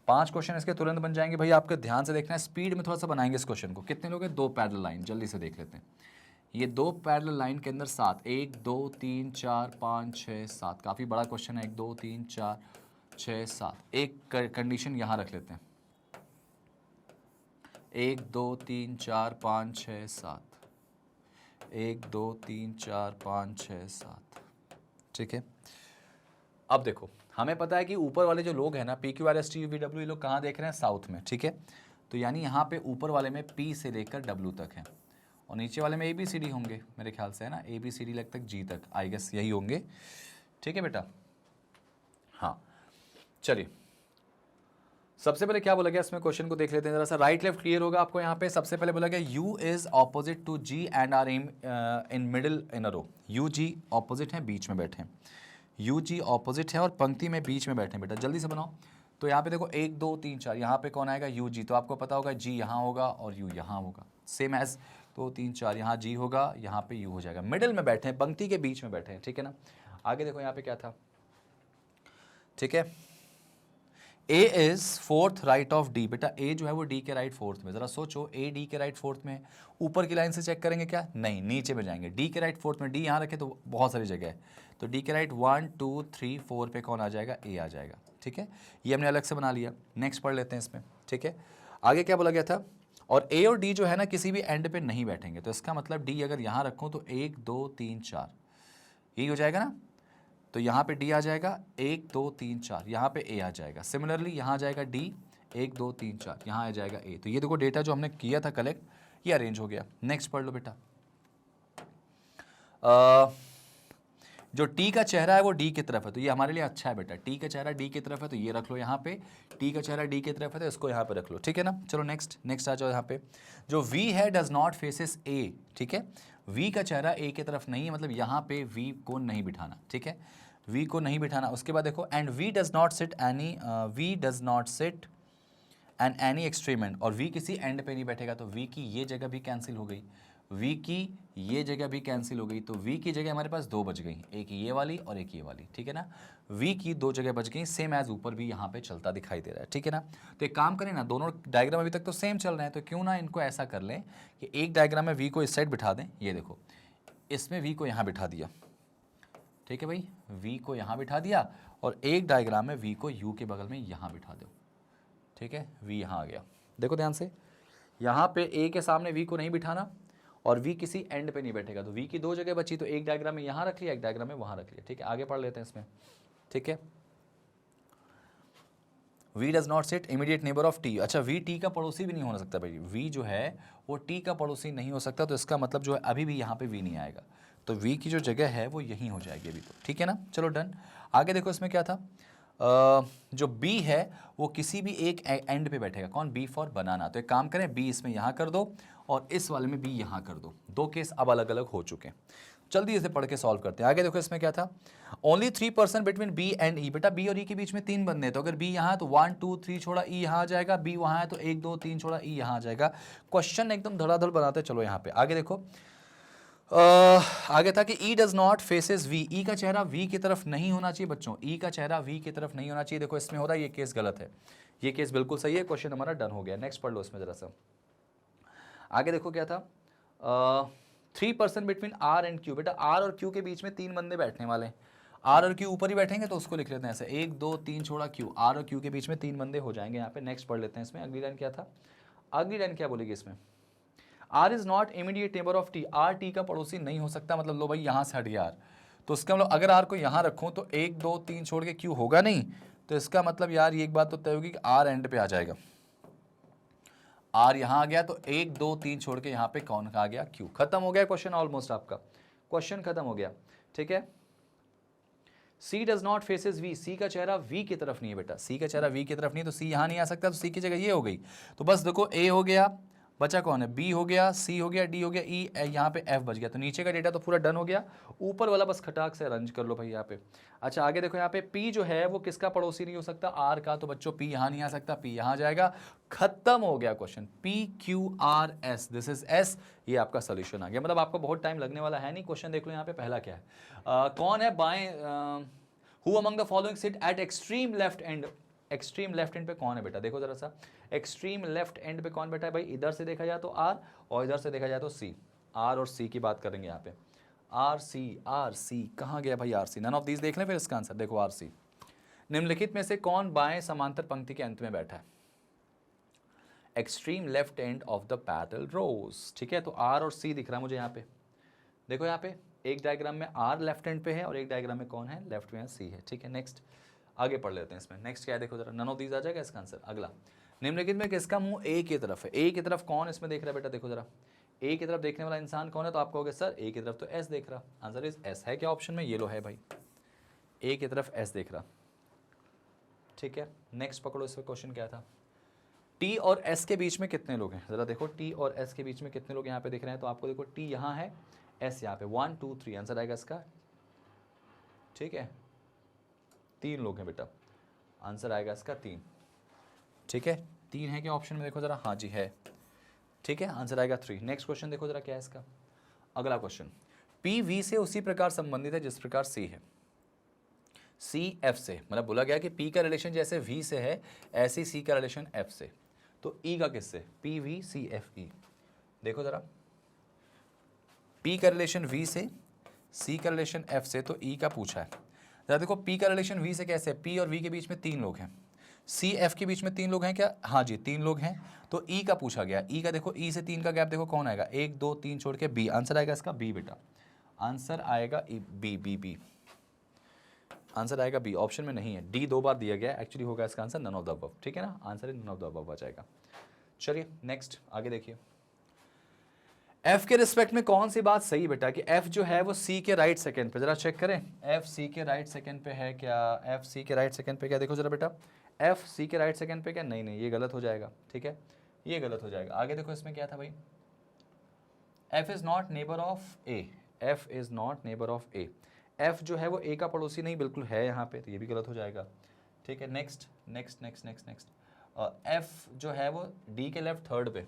5 क्वेश्चन इसके तुरंत बन जाएंगे भाई, आपको ध्यान से देखना है, स्पीड में थोड़ा सा बनाएंगे इस क्वेश्चन को। कितने लोग हैं, 2 पैरेलल लाइन, जल्दी से देख लेते हैं। ये 2 पैरेलल लाइन के अंदर 7, 1 2 3 4 5 6 7, काफ़ी बड़ा क्वेश्चन है, 1 2 3 4 6 7। एक कंडीशन यहाँ रख लेते हैं, 1 2 3 4 5 6 7, 1 2 3 4 5 6 7, ठीक है। अब देखो, हमें पता है कि ऊपर वाले जो लोग हैं ना, P Q R S T U V W, ये लोग कहाँ देख रहे हैं, साउथ में, ठीक है। तो यानी यहाँ पे ऊपर वाले में पी से लेकर डब्ल्यू तक है, और नीचे वाले में ए बी सी डी होंगे मेरे ख्याल से, है ना, ए बी सी डी लग तक जी तक, आई गेस यही होंगे, ठीक है बेटा। हाँ चलिए, सबसे पहले क्या बोला गया इसमें, क्वेश्चन को देख लेते हैं जरा सा, राइट लेफ्ट क्लियर होगा आपको। यहाँ पे सबसे पहले बोला गया U is opposite to G and are in middle in a row. U G opposite है, बीच में बैठे हैं, U G ऑपोजिट है और पंक्ति में बीच में बैठे हैं। बेटा जल्दी से बनाओ। तो यहाँ पे देखो 1 2 3 4, यहाँ पे कौन आएगा, U G, तो आपको पता होगा G यहाँ होगा और U यहाँ होगा, सेम एज 2 3 4, यहाँ जी होगा, यहाँ पे यू हो जाएगा, मिडिल में बैठे हैं, पंक्ति के बीच में बैठे हैं, ठीक है ना। आगे देखो यहाँ पे क्या था, ठीक है, A is fourth right of D, बेटा ए जो है वो डी के राइट फोर्थ में, जरा सोचो ए डी के राइट फोर्थ में, ऊपर की लाइन से चेक करेंगे क्या, नहीं, नीचे में जाएंगे, डी के राइट फोर्थ में, डी यहाँ रखे तो बहुत सारी जगह है, तो डी के राइट 1 2 3 4 पे कौन आ जाएगा, ए आ जाएगा, ठीक है, ये हमने अलग से बना लिया। नेक्स्ट पढ़ लेते हैं इसमें, ठीक है, आगे क्या बोला गया था, और ए और डी जो है ना किसी भी एंड पे नहीं बैठेंगे, तो इसका मतलब डी अगर यहाँ रखूँ तो 1 2 3 4 यही हो जाएगा ना, तो यहाँ पे डी आ जाएगा 1 2 3 4, यहाँ पे ए आ जाएगा, सिमिलरली यहाँ जाएगा डी 1 2 3 4, यहाँ आ जाएगा ए, तो ये देखो डेटा जो हमने किया था कलेक्ट, ये अरेंज हो गया। नेक्स्ट पढ़ लो बेटा, जो टी का चेहरा है वो डी की तरफ है, तो ये हमारे लिए अच्छा है बेटा, टी का चेहरा डी की तरफ है तो ये रख लो यहाँ पे, टी का चेहरा डी की तरफ है तो इसको यहाँ पे रख लो, ठीक है ना। चलो नेक्स्ट आ जाओ यहाँ पे, जो वी है डज नॉट फेसेस ए, ठीक है, वी का चेहरा ए की तरफ नहीं है, मतलब यहाँ पे वी को नहीं बिठाना, ठीक है, वी को नहीं बिठाना। उसके बाद देखो, and V does not sit and any extreme end, और वी किसी एंड पे नहीं बैठेगा, तो वी की ये जगह भी कैंसिल हो गई, वी की ये जगह भी कैंसिल हो गई, तो वी की जगह हमारे पास 2 बच गई, एक ये वाली और एक ये वाली, ठीक है ना, वी की 2 जगह बच गई, सेम एज ऊपर भी यहाँ पे चलता दिखाई दे रहा है, ठीक है ना। तो एक काम करें ना, दोनों डायग्राम अभी तक तो सेम चल रहे हैं, तो क्यों ना इनको ऐसा कर लें कि एक डायग्राम में वी को इस साइड बिठा दें, ये देखो इसमें वी को यहाँ बिठा दिया, ठीक है भाई, वी को यहाँ बिठा दिया, और एक डायग्राम में वी को यू के बगल में यहाँ बिठा दो, ठीक है, वी यहाँ आ गया। देखो ध्यान से, यहाँ पे ए के सामने वी को नहीं बिठाना, और वी किसी एंड पे नहीं बैठेगा, तो वी की 2 जगह बची, तो एक डायग्राम में यहाँ रख लिया, एक डायग्राम में वहाँ रख लिया, ठीक है। आगे पढ़ लेते हैं इसमें, ठीक है, V does not sit immediate neighbour of T, अच्छा वी टी का पड़ोसी भी नहीं हो सकता भाई, वी जो है वो टी का पड़ोसी नहीं हो सकता, तो इसका मतलब जो है अभी भी यहाँ पे वी नहीं आएगा, तो वी की जो जगह है वो यहीं हो जाएगी अभी, तो ठीक है ना। चलो डन। आगे देखो इसमें क्या था, जो बी है वो किसी भी एक एंड पे बैठेगा, कौन, बी फॉर बनाना, तो एक काम करें, बी इसमें यहाँ कर दो और इस वाले में बी यहाँ कर दो, 2 केस अब अलग अलग हो चुके हैं। जल्दी इसे पढ़ के सॉल्व करते हैं। आगे देखो इसमें क्या था, ओनली 3% बिटवीन बी एंड ई, बेटा बी और ई के बीच में 3 बंदे हैं, तो अगर बी यहाँ है तो 1 2 3 छोड़ा ई यहाँ आ जाएगा, बी वहाँ है तो 1 2 3 छोड़ा ई यहाँ आ जाएगा। क्वेश्चन एकदम धड़ाधड़ बनाते चलो यहाँ पे। आगे देखो, आगे था कि ई डज नॉट फेसेस वी, ई का चेहरा वी की तरफ नहीं होना चाहिए बच्चों, ई का चेहरा वी की तरफ नहीं होना चाहिए। देखो इसमें हो रहा है ये केस गलत है, ये केस बिल्कुल सही है, क्वेश्चन हमारा डन हो गया। नेक्स्ट पढ़ लो इसमें जरा सा। आगे देखो क्या था, 3% बिटवीन आर एंड क्यू, बेटा आर और क्यू के बीच में 3 बंदे बैठने वाले हैं, आर और क्यू ऊपर ही बैठेंगे तो उसको लिख लेते हैं ऐसे 1 2 3 छोड़ा क्यू, आर और क्यू के बीच में 3 बंदे हो जाएंगे यहाँ पे। नेक्स्ट पढ़ लेते हैं इसमें। अगली लाइन क्या था, अगली लाइन क्या बोलेगी इसमें, R is not immediate neighbour of T, R T का पड़ोसी नहीं हो सकता, मतलब लो भाई यहाँ से हट गया आर, तो इसका मतलब अगर आर को यहाँ रखूँ तो 1 2 3 छोड़ के क्यू होगा नहीं, तो इसका मतलब यार ये एक बात तो तय होगी कि आर एंड पे आ जाएगा, आर यहाँ आ गया तो 1 2 3 छोड़ के यहाँ पे कौन आ गया, क्यू। खत्म हो गया क्वेश्चन, ऑलमोस्ट आपका क्वेश्चन खत्म हो गया, ठीक है। सी डज नॉट फेसेस वी, सी का चेहरा वी की तरफ नहीं है बेटा, सी का चेहरा वी की तरफ नहीं, तो सी यहाँ नहीं आ सकता, तो सी की जगह ये हो गई। तो बस देखो ए हो गया, बचा कौन है, बी हो गया, सी हो गया, डी हो गया, ई, यहाँ पे एफ बच गया। तो नीचे का डेटा तो पूरा डन हो गया, ऊपर वाला बस खटाक से अरेंज कर लो भाई यहाँ पे। अच्छा आगे देखो यहाँ पे पी जो है वो किसका पड़ोसी नहीं हो सकता, आर का, तो बच्चों पी यहाँ नहीं आ सकता, पी यहाँ जाएगा। खत्म हो गया question, P Q R S, this is S, ये आपका सोल्यूशन आ गया। मतलब आपको बहुत टाइम लगने वाला है नहीं। क्वेश्चन देख लो यहाँ पे पहला क्या है, कौन है बाएं, who among the following sit at extreme left and, extreme left and पे कौन है बेटा, देखो जरा सा, एक्सट्रीम लेफ्ट एंड पे कौन बैठा है भाई, इधर से देखा जाए तो आर और इधर से देखा जाए तो सी, आर और सी की बात करेंगे यहाँ पे, आर सी कहाँ गया भाई, R C, none of these देख लें फिर इसका आंसर। देखो आर सी, निम्नलिखित में से कौन बाएं समांतर पंक्ति के अंत में बैठा है, extreme left end of the parallel रोज, ठीक है। तो आर और सी दिख रहा है मुझे यहाँ पे, देखो यहाँ पे एक डायग्राम में आर लेफ्ट एंड पे है और एक डायग्राम में कौन है, लेफ्ट में सी है, ठीक है। नेक्स्ट आगे पढ़ लेते हैं इसमें। नेक्स्ट क्या है देखो जरा, नन ऑफ दीज आ जाएगा इसका आंसर। अगला, निम्नलिखित में किसका मुंह ए की तरफ है, ए की तरफ कौन इसमें देख रहा है बेटा, देखो जरा, ए की तरफ देखने वाला इंसान कौन है, तो आप कहोगे सर ए की तरफ तो एस देख रहा, आंसर इज एस। है क्या ऑप्शन में, ये लो है भाई, ए की तरफ एस देख रहा, ठीक है। नेक्स्ट पकड़ो, इसमें क्वेश्चन क्या था, टी और एस के बीच में कितने लोग हैं, जरा देखो टी और एस के बीच में कितने लोग यहाँ पे दिख रहे हैं, तो आपको देखो टी यहाँ है, एस यहाँ पे, 1 2 3 आंसर आएगा इसका, ठीक है। 3 लोग हैं बेटा, आंसर आएगा इसका 3, ठीक है। 3 है क्या ऑप्शन में, देखो जरा, हाँ जी है ठीक है, आंसर आएगा 3। नेक्स्ट क्वेश्चन देखो जरा क्या है इसका। अगला क्वेश्चन, पी वी से उसी प्रकार संबंधित है जिस प्रकार सी है। सी एफ से, मतलब बोला गया कि पी का रिलेशन जैसे वी से है ऐसे सी का रिलेशन एफ से, तो ई का किससे, P V C F E. देखो जरा, पी का रिलेशन वी से, सी का रिलेशन एफ से, तो ई का पूछा है। जरा देखो, पी का रिलेशन वी से कैसे है, पी और वी के बीच में 3 लोग हैं, सी एफ के बीच में 3 लोग हैं क्या, हाँ जी 3 लोग हैं। तो ई का पूछा गया, ई का देखो, ई से 3 का गैप देखो कौन आएगा, 1 2 3 छोड़ के बी, आंसर आएगा इसका बी बेटा, आंसर आएगा बी बी बी, आंसर आएगा बी, ऑप्शन में नहीं है, डी 2 बार दिया गया, एक्चुअली होगा इसका answer none of the above, ठीक है ना, answer none of the above आ जाएगा। चलिए नेक्स्ट आगे देखिए, एफ के रिस्पेक्ट में कौन सी बात सही बेटा, कि एफ जो है वो सी के राइट सेकंड पे, जरा चेक करें, एफ सी के राइट सेकंड पे है क्या, एफ सी के राइट सेकंड पे क्या, देखो जरा बेटा, एफ सी के राइट सेकंड पे क्या, नहीं नहीं ये गलत हो जाएगा, ठीक है ये गलत हो जाएगा। आगे देखो इसमें क्या था भाई, F is not neighbour of A, F is not neighbour of A, F जो है वो ए का पड़ोसी नहीं बिल्कुल है यहाँ पे, तो ये भी गलत हो जाएगा, ठीक है। Next next next next next, F जो है वो डी के लेफ्ट थर्ड पे,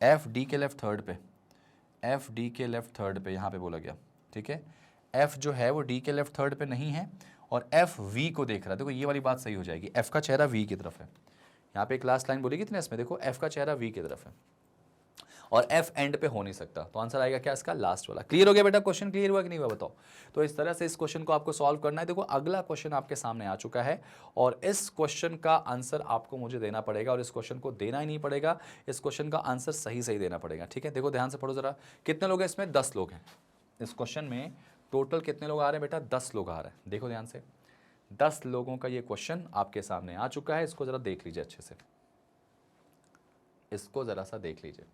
एफ डी के लेफ्ट थर्ड पे, एफ डी के लेफ्ट थर्ड पे यहाँ पे बोला गया, ठीक है, एफ जो है वो डी के लेफ्ट थर्ड पे नहीं है, और एफ वी को देख रहा है, देखो ये वाली बात सही हो जाएगी, एफ का चेहरा वी की तरफ है, यहाँ पे एक लास्ट लाइन बोली कितने इसमें, देखो एफ का चेहरा वी की तरफ है और एफ एंड पे हो नहीं सकता, तो आंसर आएगा क्या इसका, लास्ट वाला। क्लियर हो गया बेटा, क्वेश्चन क्लियर हुआ कि नहीं हुआ बताओ। तो इस तरह से इस क्वेश्चन को आपको सॉल्व करना है। देखो अगला क्वेश्चन आपके सामने आ चुका है और इस क्वेश्चन का आंसर आपको मुझे देना पड़ेगा, और इस क्वेश्चन को देना ही नहीं पड़ेगा, इस क्वेश्चन का आंसर सही सही देना पड़ेगा, ठीक है। देखो ध्यान से पढ़ो जरा, कितने लोग हैं इसमें, 10 लोग हैं इस क्वेश्चन में, टोटल कितने लोग आ रहे हैं बेटा, 10 लोग आ रहे हैं। देखो ध्यान से, 10 लोगों का ये क्वेश्चन आपके सामने आ चुका है, इसको जरा देख लीजिए अच्छे से, इसको जरा सा देख लीजिए,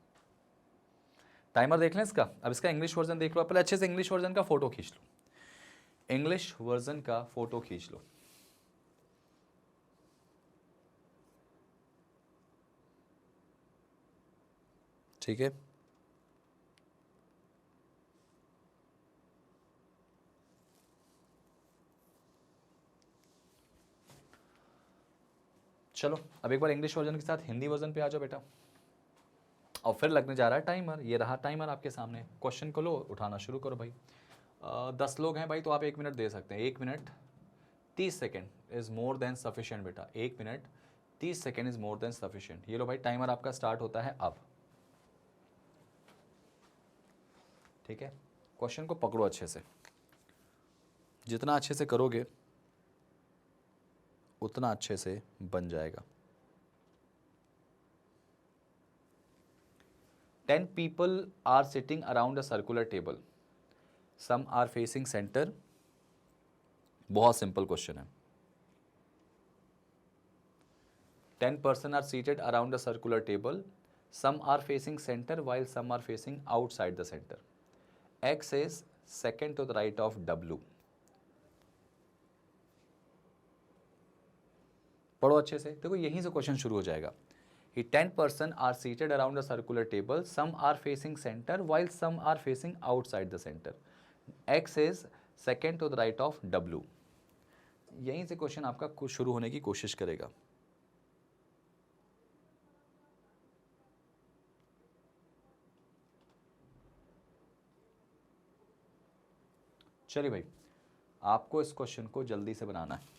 टाइमर देख लें इसका। अब इसका इंग्लिश वर्जन देख लो, पहले अच्छे से इंग्लिश वर्जन का फोटो खींच लो, इंग्लिश वर्जन का फोटो खींच लो, ठीक है। चलो अब एक बार इंग्लिश वर्जन के साथ हिंदी वर्जन पे आ जाओ बेटा, और फिर लगने जा रहा है टाइमर। ये रहा टाइमर आपके सामने, क्वेश्चन को लो, उठाना शुरू करो भाई। 10 लोग हैं भाई, तो आप 1 मिनट दे सकते हैं, 1 minute 30 second is more than sufficient बेटा, 1 minute 30 second is more than sufficient. ये लो भाई, टाइमर आपका स्टार्ट होता है अब, ठीक है। क्वेश्चन को पकड़ो अच्छे से, जितना अच्छे से करोगे उतना अच्छे से बन जाएगा। 10 people are sitting around a circular table. Some are facing center. बहुत सिंपल क्वेश्चन है। 10 person are seated around a circular table. Some are facing center while some are facing outside the center. X is second to the right of W. पढ़ो अच्छे से, देखो यहीं से क्वेश्चन शुरू हो जाएगा। 10 person are seated around a circular table. Some are facing center while some are facing outside the center. X is second to the right of W. यहीं से क्वेश्चन आपका शुरू होने की कोशिश करेगा। चलिए भाई, आपको इस क्वेश्चन को जल्दी से बनाना है।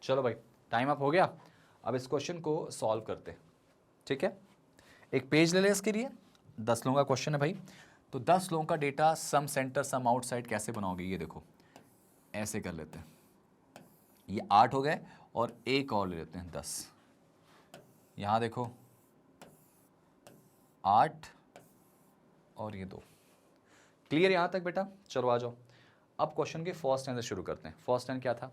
चलो भाई, टाइम अप हो गया। अब इस क्वेश्चन को सॉल्व करते हैं, ठीक है। एक पेज ले ले इसके लिए, 10 लोगों का क्वेश्चन है भाई। तो 10 लोगों का डेटा, सम सेंटर सम आउटसाइड कैसे बनाओगे, ये देखो ऐसे कर लेते हैं। ये 8 हो गए और एक और ले लेते हैं 10। यहाँ देखो 8 और ये 2। क्लियर यहाँ तक बेटा? चलो आ जाओ, अब क्वेश्चन के फर्स्ट एंड से शुरू करते हैं। फर्स्ट एंड क्या था?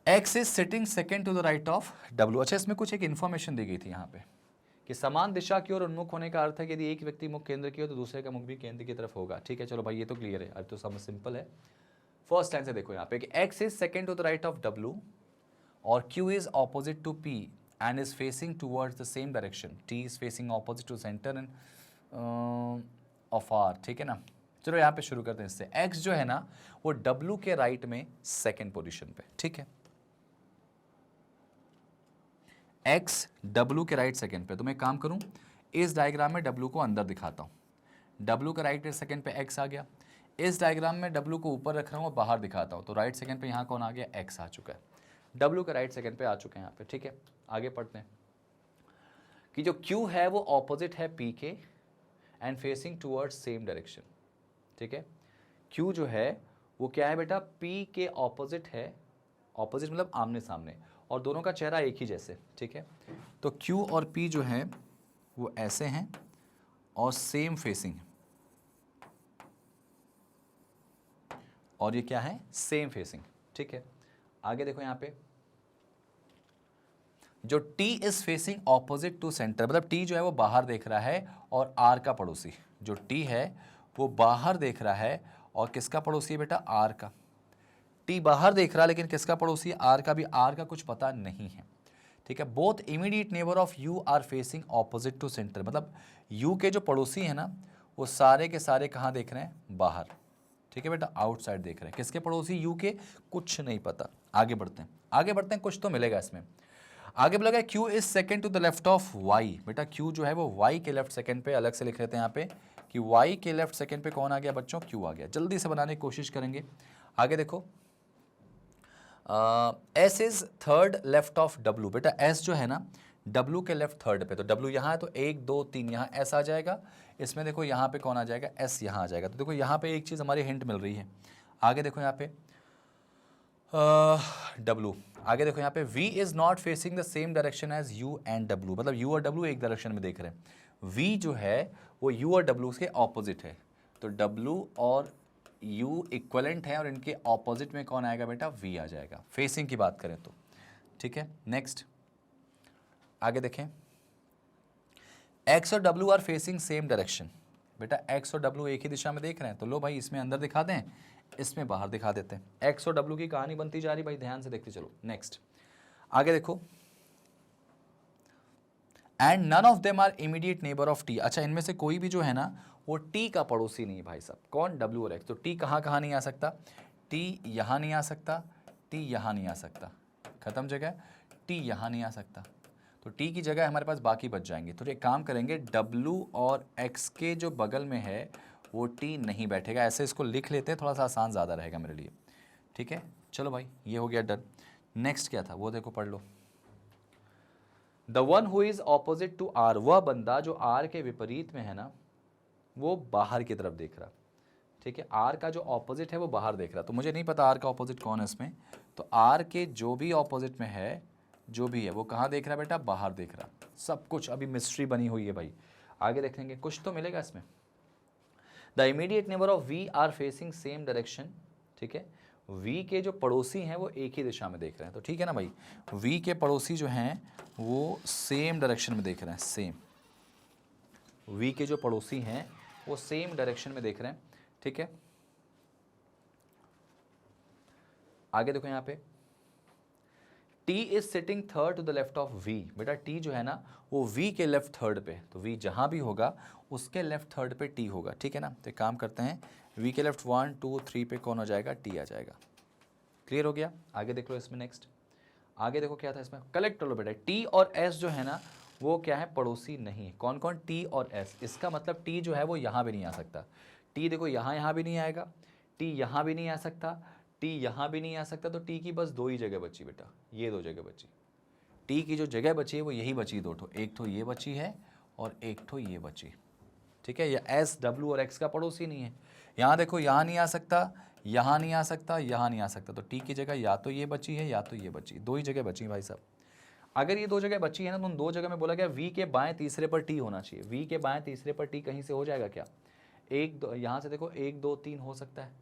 X is sitting second to the right of W। अच्छा, इसमें कुछ एक इन्फॉर्मेशन दी गई थी यहाँ पे कि समान दिशा की ओर उन्मुख होने का अर्थ है कि यदि एक व्यक्ति मुख केंद्र की हो तो दूसरे का मुख भी केंद्र की तरफ होगा। ठीक है, चलो भाई ये तो क्लियर है, अब तो समझ सिंपल है। फर्स्ट लाइन से देखो यहाँ पे कि x is second to the right of w और q is opposite to p and is facing towards the same direction. T is facing opposite to center and of R. ठीक है ना, चलो यहाँ पे शुरू करते हैं इससे। X जो है ना वो W के राइट में सेकेंड पोजीशन पे, ठीक है, X W के राइट सेकेंड पे। तो मैं काम करूँ, इस डायग्राम में W को अंदर दिखाता हूँ, W के राइट सेकेंड पे X आ गया। इस डायग्राम में W को ऊपर रख रहा हूँ और बाहर दिखाता हूँ, तो राइट सेकेंड पे यहाँ कौन आ गया, X आ चुका है, W के राइट सेकेंड पे आ चुके हैं यहाँ पे। ठीक है, आगे पढ़ते हैं कि जो Q है वो ऑपोजिट है P के and facing towards same direction. ठीक है, Q जो है वो क्या है बेटा, P के ऑपोजिट है, ऑपोजिट मतलब आमने सामने, और दोनों का चेहरा एक ही जैसे। ठीक है, तो Q और P जो है वो ऐसे हैं और सेम फेसिंग, और ये क्या है, सेम फेसिंग। ठीक है, आगे देखो यहाँ पे जो T is facing opposite to centre, मतलब T जो है वो बाहर देख रहा है और R का पड़ोसी, जो T है वो बाहर देख रहा है और किसका पड़ोसी है बेटा, R का। T बाहर देख रहा है लेकिन किसका पड़ोसी है, R का भी। R का कुछ पता नहीं है। ठीक है, both immediate neighbour of U are facing opposite to centre, मतलब U के जो पड़ोसी है ना वो सारे के सारे कहाँ देख रहे हैं, बाहर। ठीक है बेटा, आउटसाइड देख रहे हैं। किसके पड़ोसी, U के, कुछ नहीं पता। आगे बढ़ते हैं, आगे बढ़ते हैं, कुछ तो मिलेगा इसमें। आगे बोला गया Q is second to the left of Y। बेटा Q जो है वो Y के लेफ्ट सेकेंड पे, अलग से लिख लेते हैं यहाँ पे कि Y के लेफ्ट सेकेंड पे कौन आ गया बच्चों, Q आ गया। जल्दी से बनाने की कोशिश करेंगे। आगे देखो S is third left of W। बेटा S जो है ना W के लेफ्ट थर्ड पे, तो W यहाँ है तो 1 2 3 यहाँ S आ जाएगा। इसमें देखो यहाँ पे कौन आ जाएगा, S यहाँ आ जाएगा। तो देखो यहाँ पे एक चीज़ हमारी हिंट मिल रही है। आगे देखो यहाँ पे W, आगे देखो यहाँ पे V is not facing the same direction as U and W, मतलब U और W एक डायरेक्शन में देख रहे हैं। V जो है वो U और W के ऑपोजिट है, तो W और U इक्वलेंट है और इनके ऑपोजिट में कौन आएगा बेटा, V आ जाएगा, फेसिंग की बात करें तो। ठीक है, नेक्स्ट आगे देखें, X और W are facing same direction. बेटा X और W एक ही दिशा में देख रहे हैं, तो लो भाई इसमें अंदर दिखा दें, इसमें बाहर दिखा देते हैं। X और W की कहानी बनती जा रही भाई, ध्यान से देखते चलो। नेक्स्ट आगे देखो, and none of them are immediate neighbour of T। अच्छा, इनमें से कोई भी जो है ना वो T का पड़ोसी नहीं है भाई साहब। कौन, W और X। तो T कहाँ कहाँ नहीं आ सकता, T यहाँ नहीं आ सकता, T यहाँ नहीं आ सकता, खत्म जगह। T यहाँ नहीं आ सकता, तो T की जगह हमारे पास बाकी बच जाएंगे। तो एक काम करेंगे, W और X के जो बगल में है वो T नहीं बैठेगा, ऐसे इसको लिख लेते हैं, थोड़ा सा आसान ज़्यादा रहेगा मेरे लिए। ठीक है, चलो भाई ये हो गया डन। नेक्स्ट क्या था वो देखो, पढ़ लो। The one who is opposite to R, वह बंदा जो R के विपरीत में है ना वो बाहर की तरफ देख रहा। ठीक है, R का जो ऑपोजिट है वो बाहर देख रहा, तो मुझे नहीं पता R का ऑपोजिट कौन है इसमें, तो R के जो भी ऑपोजिट में है, जो भी है वो कहाँ देख रहा है बेटा, बाहर देख रहा। सब कुछ अभी मिस्ट्री बनी हुई है भाई, आगे देखेंगे, कुछ तो मिलेगा इसमें। The immediate neighbour of V are facing same direction. ठीक है, V के जो पड़ोसी हैं वो एक ही दिशा में देख रहे हैं, तो ठीक है ना भाई, V के पड़ोसी जो हैं वो सेम डायरेक्शन में देख रहे हैं, सेम। V के जो पड़ोसी हैं वो सेम डायरेक्शन में देख रहे हैं। ठीक है, आगे देखो यहाँ पे, T is sitting third to the left of V। बेटा T जो है ना वो V के लेफ्ट थर्ड पे, तो V जहां भी होगा उसके लेफ्ट थर्ड पे T होगा। ठीक है ना, तो एक काम करते हैं, V के लेफ्ट 1 2 3 पे कौन हो जाएगा, T आ जाएगा। क्लियर हो गया, आगे देख लो इसमें। नेक्स्ट आगे देखो क्या था इसमें, कलेक्ट कर लो बेटा। T और S जो है ना वो क्या है, पड़ोसी नहीं है। कौन कौन, T और S। इसका मतलब T जो है वो यहाँ भी नहीं आ सकता। T देखो यहाँ भी नहीं आएगा, T यहाँ भी नहीं आ सकता, T यहाँ भी नहीं आ सकता, तो T की बस दो ही जगह बची बेटा, ये दो जगह बची। T की जो जगह बची है वो यही बची, दो ठो, एक ठो ये बची है और एक ठो ये बची। ठीक है, ये S W और X का पड़ोसी नहीं है। यहाँ देखो, यहाँ नहीं आ सकता, यहाँ नहीं आ सकता, यहाँ नहीं आ सकता, तो T की जगह या तो ये बची है या तो ये बची, दो ही जगह बची भाई साहब। अगर ये दो जगह बची है ना तो उन दो जगह में बोला गया V के बाएं तीसरे पर T होना चाहिए। V के बाएं तीसरे पर T कहीं से हो जाएगा क्या, एक दो, यहाँ से देखो 1 2 3 हो सकता है,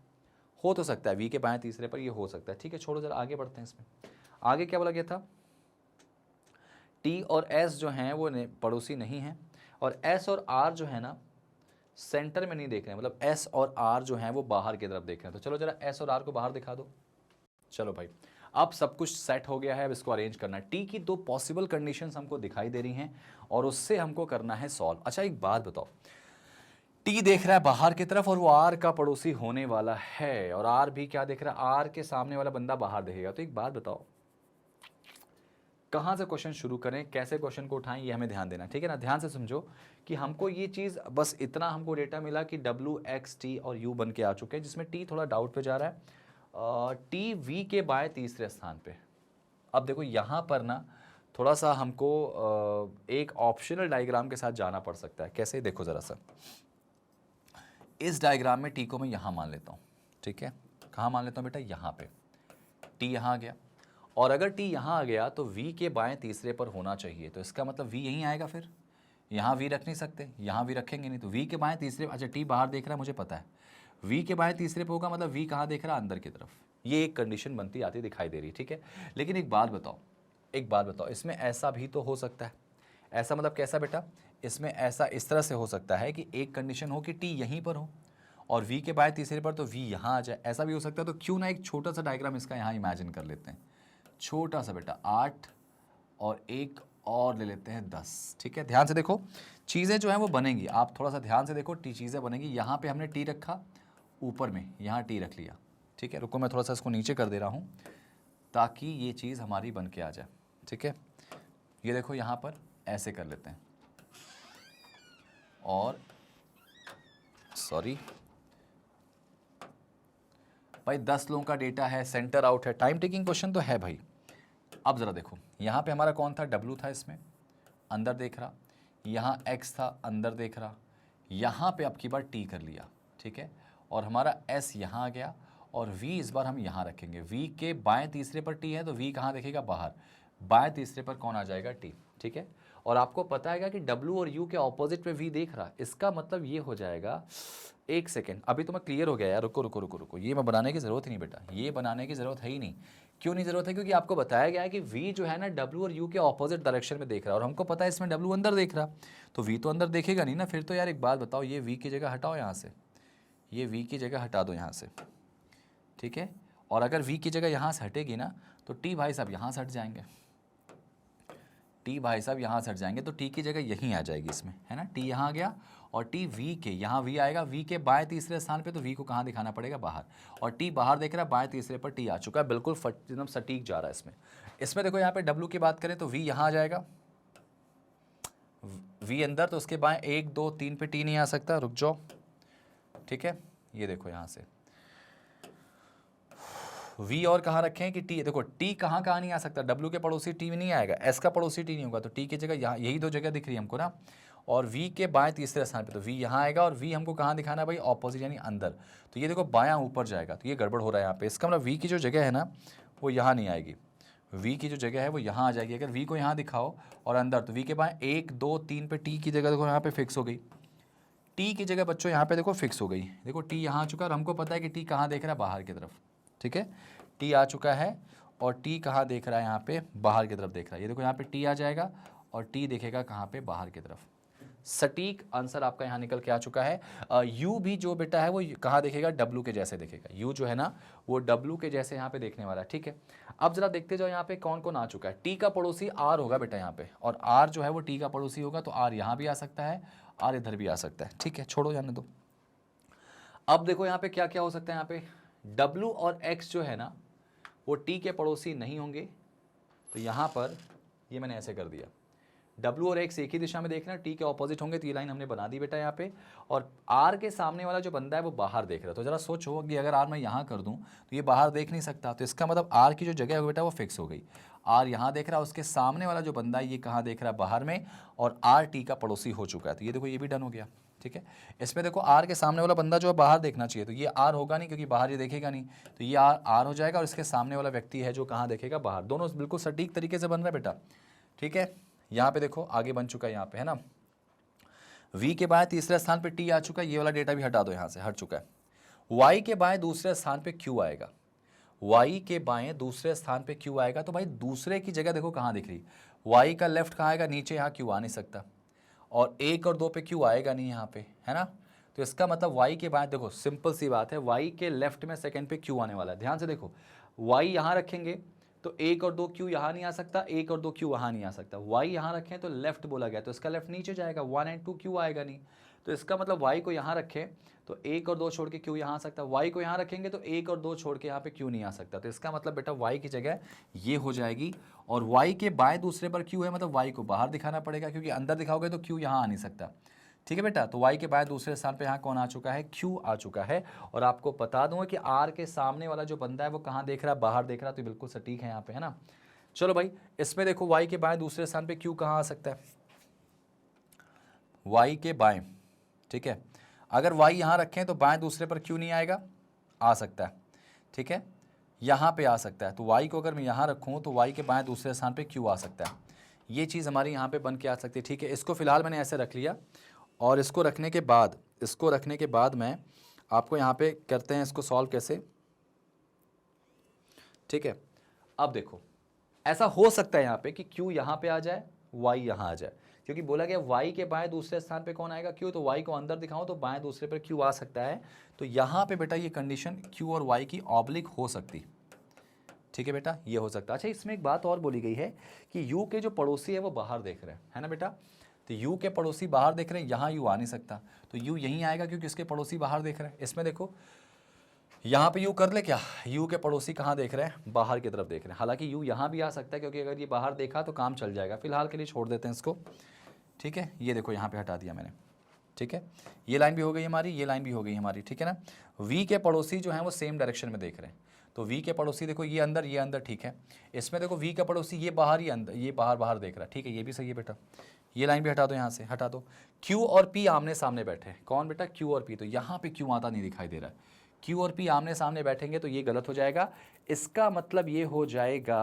हो तो सकता है, V के बाएं तीसरे पर ये हो सकता है। ठीक है, छोड़ो जरा आगे बढ़ते हैं इसमें। आगे क्या बोला गया था, टी और एस जो हैं वो पड़ोसी नहीं हैं, और एस और आर जो है ना सेंटर में नहीं देख रहे हैं, मतलब एस और आर जो हैं वो बाहर की तरफ देख रहे हैं। तो चलो जरा एस और आर को बाहर दिखा दो। चलो भाई, अब सब कुछ सेट हो गया है, अब इसको अरेंज करना है। टी की दो पॉसिबल कंडीशंस हमको दिखाई दे रही हैं और उससे हमको करना है सॉल्व। अच्छा एक बात बताओ, टी देख रहा है बाहर की तरफ और वो आर का पड़ोसी होने वाला है, और आर भी क्या देख रहा है, आर के सामने वाला बंदा बाहर देखेगा। तो एक बात बताओ, कहाँ से क्वेश्चन शुरू करें, कैसे क्वेश्चन को उठाएं, ये हमें ध्यान देना, ठीक है ना। ध्यान से समझो कि हमको ये चीज़ बस इतना हमको डेटा मिला कि W X T और U बन के आ चुके हैं, जिसमें T थोड़ा डाउट पे जा रहा है। T V के बाएं तीसरे स्थान पे। अब देखो यहाँ पर ना थोड़ा सा हमको एक ऑप्शनल डायग्राम के साथ जाना पड़ सकता है। कैसे, देखो ज़रा सा, इस डायग्राम में T को मैं यहाँ मान लेता हूँ, ठीक है। कहाँ मान लेता हूँ बेटा, यहाँ पे। T यहाँ आ गया, और अगर T यहाँ आ गया तो V के बाएं तीसरे पर होना चाहिए। तो इसका मतलब V यहीं आएगा, फिर यहाँ V रख नहीं सकते, यहाँ V रखेंगे नहीं, तो V के बाएं तीसरे। अच्छा T बाहर देख रहा है, मुझे पता है V के बाएं तीसरे पे होगा, मतलब V कहाँ देख रहा है, अंदर की तरफ। ये एक कंडीशन बनती आती दिखाई दे रही, ठीक है। लेकिन एक बात बताओ, इसमें ऐसा भी तो हो सकता है। ऐसा मतलब कैसा बेटा, इसमें ऐसा इस तरह से हो सकता है कि एक कंडीशन हो कि T यहीं पर हो और V के बाएं तीसरे पर तो V यहाँ आ जाए, ऐसा भी हो सकता है। तो क्यों ना एक छोटा सा डायग्राम इसका यहाँ इमेजिन कर लेते हैं, छोटा सा बेटा, 8 और एक और ले लेते हैं 10, ठीक है। ध्यान से देखो, चीज़ें जो हैं वो बनेंगी, आप थोड़ा सा ध्यान से देखो, चीज़ें बनेंगी। यहाँ पे हमने टी रखा, ऊपर में यहाँ टी रख लिया, ठीक है। रुको मैं थोड़ा सा इसको नीचे कर दे रहा हूँ ताकि ये चीज़ हमारी बन के आ जाए, ठीक है। ये देखो यहाँ पर ऐसे कर लेते हैं, और सॉरी भाई 10 लोगों का डेटा है, सेंटर आउट है, टाइम टेकिंग क्वेश्चन तो है भाई। अब ज़रा देखो, यहाँ पे हमारा कौन था, W था, इसमें अंदर देख रहा, यहाँ X था, अंदर देख रहा, यहाँ पे अब की बार T कर लिया, ठीक है। और हमारा S यहाँ आ गया, और V इस बार हम यहाँ रखेंगे। V के बाएं तीसरे पर T है, तो V कहाँ देखेगा, बाहर। बाएं तीसरे पर कौन आ जाएगा, T, ठीक है। और आपको पता है कि W और U के ऑपोजिट पे V देख रहा, इसका मतलब ये हो जाएगा, एक सेकेंड, अभी तो मैं क्लियर हो गया यार, रुको रुको रुको रुको, ये मैं बनाने की ज़रूरत ही नहीं बेटा, ये बनाने की ज़रूरत है ही नहीं। क्यों नहीं ज़रूरत है, क्योंकि आपको बताया गया है कि V जो है ना W और U के ऑपोजिट डायरेक्शन में देख रहा है, और हमको पता है इसमें W अंदर देख रहा, तो V तो अंदर देखेगा नहीं ना। फिर तो यार एक बात बताओ, ये V की जगह हटाओ यहाँ से, ये V की जगह हटा दो यहाँ से, ठीक है। और अगर V की जगह यहाँ से हटेगी ना, तो T भाई साहब यहाँ से हट जाएंगे, T भाई साहब यहाँ से हट जाएंगे, तो T की जगह यहीं आ जाएगी इसमें, है ना। T यहाँ आ गया, और T V के यहाँ V आएगा, V के बाएं तीसरे स्थान पे, तो V को कहाँ दिखाना पड़ेगा, बाहर। और T बाहर देख रहा है, बाएं तीसरे पर T आ चुका है, बिल्कुल एकदम सटीक जा रहा है इसमें देखो यहाँ पे W की बात करें तो V यहाँ आ जाएगा, V अंदर, तो उसके बाएं 1 2 3 पे T नहीं आ सकता, रुक जाओ, ठीक है। ये देखो यहाँ से V और कहाँ रखे हैं कि T, देखो T कहाँ कहाँ नहीं आ सकता, W के पड़ोसी T नहीं आएगा, S का पड़ोसी T नहीं होगा, तो T की जगह यहाँ, यही दो जगह दिख रही है हमको ना। और V के बाएं तीसरे स्थान पे तो V यहाँ आएगा, और V हमको कहाँ दिखाना है भाई, ऑपोजिट यानी अंदर। तो ये देखो बायां ऊपर जाएगा, तो ये गड़बड़ हो रहा है यहाँ पे। इसका मतलब V की जो जगह है ना वो यहाँ नहीं आएगी, V की जो जगह है वो यहाँ आ जाएगी। अगर V को यहाँ दिखाओ और अंदर, तो V के बाएं 1 2 3 पे T की जगह देखो यहाँ पे फिक्स हो गई, T की जगह बच्चों यहाँ पे देखो फिक्स हो गई। देखो T यहाँ आ चुका है, और हमको पता है कि T कहाँ देख रहा है, बाहर की तरफ, ठीक है। T आ चुका है, और T कहाँ देख रहा है, यहाँ पे बाहर की तरफ देख रहा है। ये देखो यहाँ पे T आ जाएगा, और T देखेगा कहाँ पे, बाहर की तरफ। सटीक आंसर आपका यहाँ निकल के आ चुका है। U भी जो बेटा है वो कहाँ देखेगा, W के जैसे देखेगा। U जो है ना वो W के जैसे यहाँ पे देखने वाला है, ठीक है। अब जरा देखते जाओ यहाँ पे कौन कौन आ चुका है। T का पड़ोसी R होगा बेटा यहाँ पे, और R जो है वो T का पड़ोसी होगा, तो R यहाँ भी आ सकता है, R इधर भी आ सकता है, ठीक है, छोड़ो जाने दो। अब देखो यहाँ पे क्या क्या हो सकता है, यहाँ पे W और X जो है ना वो T के पड़ोसी नहीं होंगे, तो यहाँ पर ये मैंने ऐसे कर दिया, W और X एक ही दिशा में देखना, T के ऑपोजिट होंगे, तो ये लाइन हमने बना दी बेटा यहाँ पे। और R के सामने वाला जो बंदा है वो बाहर देख रहा है, तो जरा सोचो कि अगर R मैं यहाँ कर दूँ तो ये बाहर देख नहीं सकता, तो इसका मतलब R की जो जगह है बेटा वो फिक्स हो गई। R यहाँ देख रहा है, उसके सामने वाला जो बंदा है ये कहाँ देख रहा है, बाहर में, और R T का पड़ोसी हो चुका है, तो ये देखो ये भी डन हो गया, ठीक है। इसमें देखो R के सामने वाला बंदा जो है बाहर देखना चाहिए, तो ये R होगा नहीं क्योंकि बाहर ये देखेगा नहीं, तो ये R हो जाएगा, और इसके सामने वाला व्यक्ति है जो कहाँ देखेगा, बाहर। दोनों बिल्कुल सटीक तरीके से बन रहा है बेटा, ठीक है। यहाँ पे देखो आगे बन चुका है, यहाँ पे है ना, V के बाएं तीसरे स्थान पे T आ चुका है, ये वाला डेटा भी हटा दो, यहाँ से हट चुका है। Y के बाएं दूसरे स्थान पे Q आएगा, Y के बाएं दूसरे स्थान पे Q आएगा, तो भाई दूसरे की जगह देखो कहाँ दिख रही, y का लेफ्ट कहाँ आएगा, नीचे, यहाँ q आ नहीं सकता, और 1 और 2 पे q आएगा नहीं यहाँ पे, है ना। तो इसका मतलब y के बाद देखो सिंपल सी बात है, y के लेफ्ट में सेकंड पे q आने वाला है। ध्यान से देखो, y यहाँ रखेंगे तो 1 और 2 q यहाँ नहीं आ सकता, 1 और 2 q वहाँ नहीं आ सकता। y यहाँ रखें तो लेफ्ट बोला गया, तो इसका लेफ्ट नीचे जाएगा, 1 एंड 2 q आएगा नहीं। तो इसका मतलब y को यहाँ रखें तो 1 और 2 छोड़ के q यहाँ आ सकता है, y को यहाँ रखेंगे तो 1 और 2 छोड़ के यहाँ पे q नहीं आ सकता। तो इसका मतलब बेटा y की जगह ये हो जाएगी, और y के बाएं दूसरे पर q है, मतलब y को बाहर दिखाना पड़ेगा, क्योंकि अंदर दिखाओगे तो q यहाँ आ नहीं सकता। ठीक है बेटा, तो y के बाएं दूसरे स्थान पे यहाँ कौन आ चुका है, q आ चुका है। और आपको बता दूंगा कि r के सामने वाला जो बंदा है वो कहाँ देख रहा है, बाहर देख रहा है, तो बिल्कुल सटीक है यहाँ पे, है ना। चलो भाई, इसमें देखो y के बाएं दूसरे स्थान पे q कहाँ आ सकता है, y के बाएं, ठीक है। अगर y यहाँ रखें तो बाएं दूसरे पर q नहीं आएगा, आ सकता है, ठीक है, यहाँ पे आ सकता है। तो y को अगर मैं यहाँ रखूँ तो y के बाएं दूसरे स्थान पे q आ सकता है। ये चीज़ हमारी यहाँ पे बन के आ सकती है, ठीक है। इसको फिलहाल मैंने ऐसे रख लिया, और इसको रखने के बाद मैं आपको यहाँ पे करते हैं इसको सॉल्व कैसे, ठीक है। अब देखो, ऐसा हो सकता है यहाँ पे कि q यहाँ पे आ जाए, y यहाँ आ जाए, क्योंकि बोला गया y के बाएं दूसरे स्थान पे कौन आएगा, q, तो y को अंदर दिखाऊं तो बाएं दूसरे पर q आ सकता है। तो यहाँ पे बेटा ये कंडीशन q और y की ऑब्लिक हो सकती, ठीक है बेटा, ये हो सकता है। अच्छा, इसमें एक बात और बोली गई है कि u के जो पड़ोसी है वो बाहर देख रहे हैं, है ना बेटा। तो u के पड़ोसी बाहर देख रहे हैं, यहाँ u आ नहीं सकता, तो u यहीं आएगा क्योंकि इसके पड़ोसी बाहर देख रहे हैं। इसमें देखो यहाँ पे u कर ले क्या, u के पड़ोसी कहाँ देख रहे हैं, बाहर की तरफ देख रहे हैं। हालांकि u यहाँ भी आ सकता है, क्योंकि अगर ये बाहर देखा तो काम चल जाएगा, फिलहाल के लिए छोड़ देते हैं इसको, ठीक है। ये देखो यहाँ पे हटा दिया मैंने, ठीक है। ये लाइन भी हो गई हमारी, ये लाइन भी हो गई हमारी, ठीक है ना। v के पड़ोसी जो हैं वो सेम डायरेक्शन में देख रहे हैं, तो v के पड़ोसी देखो ये अंदर, ठीक है। इसमें देखो v का पड़ोसी ये बाहर, ये अंदर, ये बाहर देख रहा है, ठीक है, ये भी सही है बेटा। ये लाइन भी हटा दो, यहाँ से हटा दो। q और p आमने सामने बैठे, कौन बेटा, q और p, तो यहाँ पे q आता नहीं दिखाई दे रहा है। q और p आमने सामने बैठेंगे तो ये गलत हो जाएगा। इसका मतलब ये हो जाएगा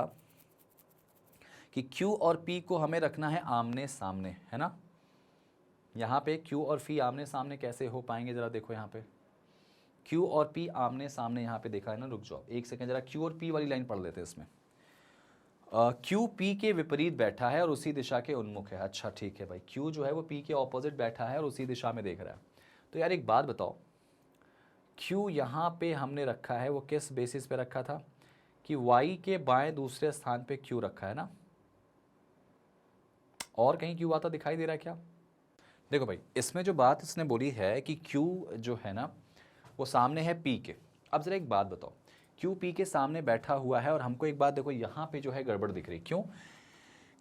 कि q और p को हमें रखना है आमने सामने, है ना। यहाँ पे q और p आमने सामने कैसे हो पाएंगे, जरा देखो यहाँ पे q और p आमने सामने, यहाँ पे देखा है ना, रुक जाओ एक सेकंड, जरा q और p वाली लाइन पढ़ लेते हैं इसमें। q p के विपरीत बैठा है और उसी दिशा के उन्मुख है। अच्छा ठीक है भाई, q जो है वो p के ऑपोजिट बैठा है और उसी दिशा में देख रहा है। तो यार एक बात बताओ, q यहाँ पे हमने रखा है वो किस बेसिस पे रखा था कि y के बाएं दूसरे स्थान पे q रखा है ना, और कहीं q आता दिखाई दे रहा है क्या। देखो भाई, इसमें जो बात इसने बोली है कि q जो है ना वो सामने है p के। अब जरा एक बात बताओ, q p के सामने बैठा हुआ है, और हमको एक बात देखो यहाँ पे जो है गड़बड़ दिख रही, क्यों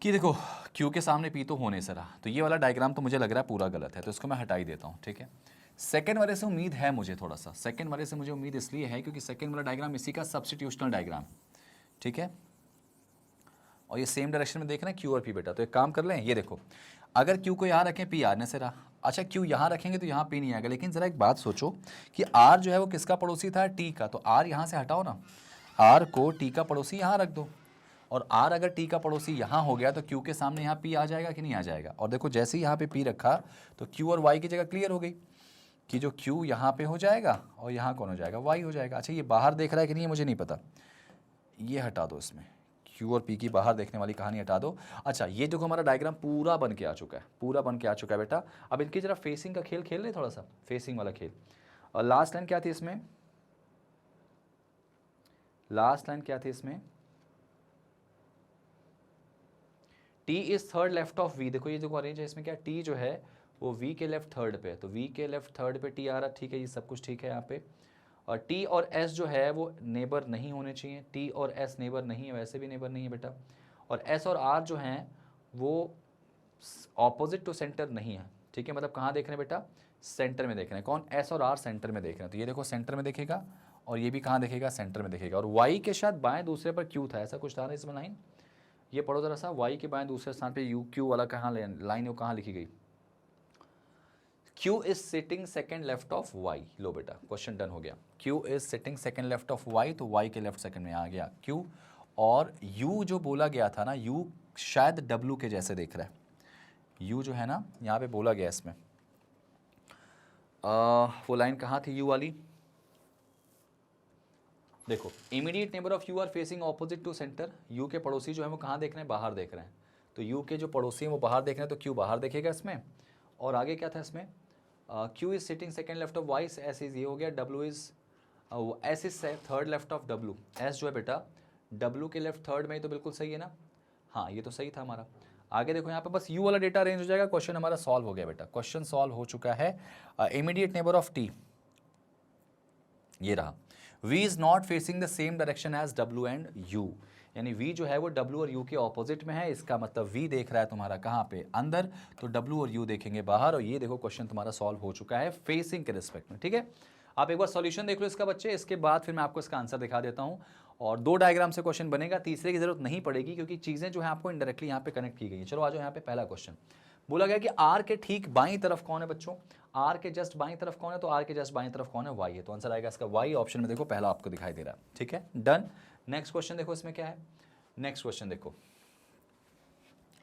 कि देखो q के सामने p तो होने से रहा, तो ये वाला डायग्राम तो मुझे लग रहा है पूरा गलत है, तो इसको मैं हटा ही देता हूँ, ठीक है। सेकंड वाले से उम्मीद है मुझे, थोड़ा सा सेकंड वाले से मुझे उम्मीद इसलिए है क्योंकि सेकंड वाला डायग्राम इसी का सब्स्टिट्यूशनल डायग्राम, ठीक है, और ये सेम डायरेक्शन में देख रहे हैं q और p बेटा। तो एक काम कर लें, ये देखो अगर q को यहाँ रखें p आने से रहा, अच्छा q यहाँ रखेंगे तो यहाँ p नहीं आएगा। लेकिन जरा एक बात सोचो कि r जो है वो किसका पड़ोसी था, t का, तो r यहाँ से हटाओ ना, r को t का पड़ोसी यहाँ रख दो, और r अगर t का पड़ोसी यहाँ हो गया तो q के सामने यहाँ p आ जाएगा कि नहीं आ जाएगा। और देखो जैसे ही यहाँ पे p रखा तो q और y की जगह क्लियर हो गई कि जो q यहाँ पे हो जाएगा और यहाँ कौन हो जाएगा, y हो जाएगा। अच्छा ये बाहर देख रहा है कि नहीं मुझे नहीं पता, ये हटा दो, इसमें q और p की बाहर देखने वाली कहानी हटा दो। अच्छा ये देखो हमारा डायग्राम पूरा बन के आ चुका है, पूरा बन के आ चुका है बेटा। अब इनकी जरा फेसिंग का खेल खेल ले, थोड़ा सा फेसिंग वाला खेल। और लास्ट लाइन क्या थी इसमें, लास्ट लाइन क्या थी इसमें, t is third left of v। देखो ये जो अरेंज है इसमें क्या, t जो है वो v के लेफ्ट थर्ड पे है, तो v के लेफ्ट थर्ड पे t आ रहा, ठीक है, ये सब कुछ ठीक है यहाँ पे। और t और s जो है वो नेबर नहीं होने चाहिए, t और s नेबर नहीं है, वैसे भी नेबर नहीं है बेटा। और s और r जो हैं वो ऑपोजिट टू सेंटर नहीं है, ठीक है, मतलब कहाँ देख रहे हैं बेटा, सेंटर में देख रहे हैं। कौन, s और r सेंटर में देख रहे हैं, तो ये देखो सेंटर में देखेगा, और ये भी कहाँ देखेगा, सेंटर में देखेगा। और y के शायद बाएं दूसरे पर q था, ऐसा कुछ था ना इसमें लाइन, ये पढ़ो जरा सा, y के बाएं दूसरे स्थान पे q वाला कहाँ लाइन है, वो कहाँ लिखी गई, q is sitting second left of y। लो बेटा क्वेश्चन डन हो गया, q is sitting second left of y, तो y के लेफ्ट सेकंड में आ गया q। और u जो बोला गया था ना, u शायद w के जैसे देख रहा है, u जो है ना यहाँ पे बोला गया इसमें, वो लाइन कहाँ थी u वाली, देखो immediate neighbour of u are facing opposite to centre, u के पड़ोसी जो है वो कहाँ देख रहे हैं, बाहर देख रहे हैं, तो यू के जो पड़ोसी हैं वो बाहर देख रहे हैं, तो क्यू बाहर देखेगा इसमें। और आगे क्या था इसमें, Q is sitting second left of Y, S is ये हो गया, W is S is third left of W, S जो है बेटा डब्ल्यू के लेफ्ट थर्ड में, तो बिल्कुल सही है ना, हाँ ये तो सही था हमारा। आगे देखो यहाँ पे बस यू वाला डेटा अरेंज हो जाएगा, क्वेश्चन हमारा सॉल्व हो गया बेटा, क्वेश्चन सॉल्व हो चुका है। इमीडिएट नेबर ऑफ टी ये रहा, v is not facing the same direction as w and u, यानी v जो है वो w और u के ऑपोजिट में है, इसका मतलब v देख रहा है तुम्हारा कहाँ पे अंदर, तो w और u देखेंगे बाहर। और ये देखो क्वेश्चन तुम्हारा सॉल्व हो चुका है फेसिंग के रिस्पेक्ट में, ठीक है। आप एक बार सॉल्यूशन देख लो इसका बच्चे, इसके बाद फिर मैं आपको इसका आंसर दिखा देता हूँ। और 2 डायग्राम से क्वेश्चन बनेगा, तीसरे की जरूरत नहीं पड़ेगी क्योंकि चीज़ें जो है आपको इनडायरेक्टली यहाँ पे कनेक्ट की गई है। चलो आ जाओ यहाँ पे पहला क्वेश्चन, बोला गया कि आर के ठीक बाईं तरफ कौन है बच्चों, आर के जस्ट बाईं तरफ कौन है, तो आर के जस्ट बाईं तरफ कौन है, वाई है, तो आंसर आएगा इसका वाई, ऑप्शन में देखो पहला आपको दिखाई दे रहा है, ठीक है डन। नेक्स्ट क्वेश्चन देखो इसमें क्या है, नेक्स्ट क्वेश्चन देखो,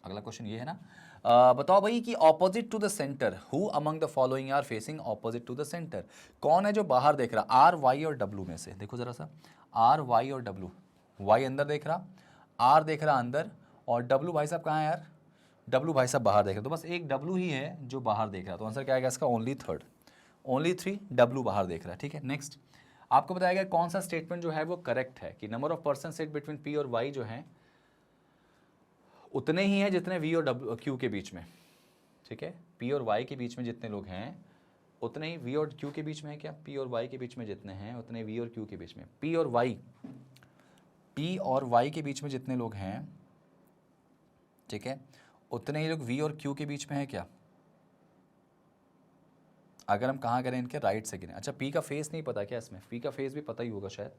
अगला क्वेश्चन ये है ना, बताओ भाई कि opposite to the centre who among the following are facing opposite to the centre, कौन है जो बाहर देख रहा, आर वाई और डब्ल्यू में से, देखो जरा सा, आर वाई और डब्ल्यू, वाई अंदर देख रहा, आर देख रहा अंदर, और डब्ल्यू भाई साहब कहाँ है यार, डब्ल्यू भाई साहब बाहर देख रहे, तो बस एक डब्ल्यू ही है जो बाहर देख रहा है, तो आंसर क्या आएगा इसका ओनली थर्ड, ओनली 3 डब्ल्यू बाहर देख रहा है, ठीक है। नेक्स्ट आपको बताया गया कौन सा स्टेटमेंट जो है वो करेक्ट है, कि number of person set between P और वाई जो है उतने ही हैं जितने वी और डब्ल्यू क्यू के बीच में, ठीक है, पी और वाई के बीच में जितने लोग हैं उतने ही वी और क्यू के बीच में है, क्या पी और वाई के बीच में जितने हैं उतने वी और क्यू के बीच में, पी और वाई के बीच में जितने लोग हैं, ठीक है, उतने ही लोग वी और क्यू के बीच में है क्या, अगर हम कहाँ करें इनके राइट से गिने। अच्छा पी का फेस नहीं पता क्या इसमें, पी का फेस भी पता ही होगा शायद,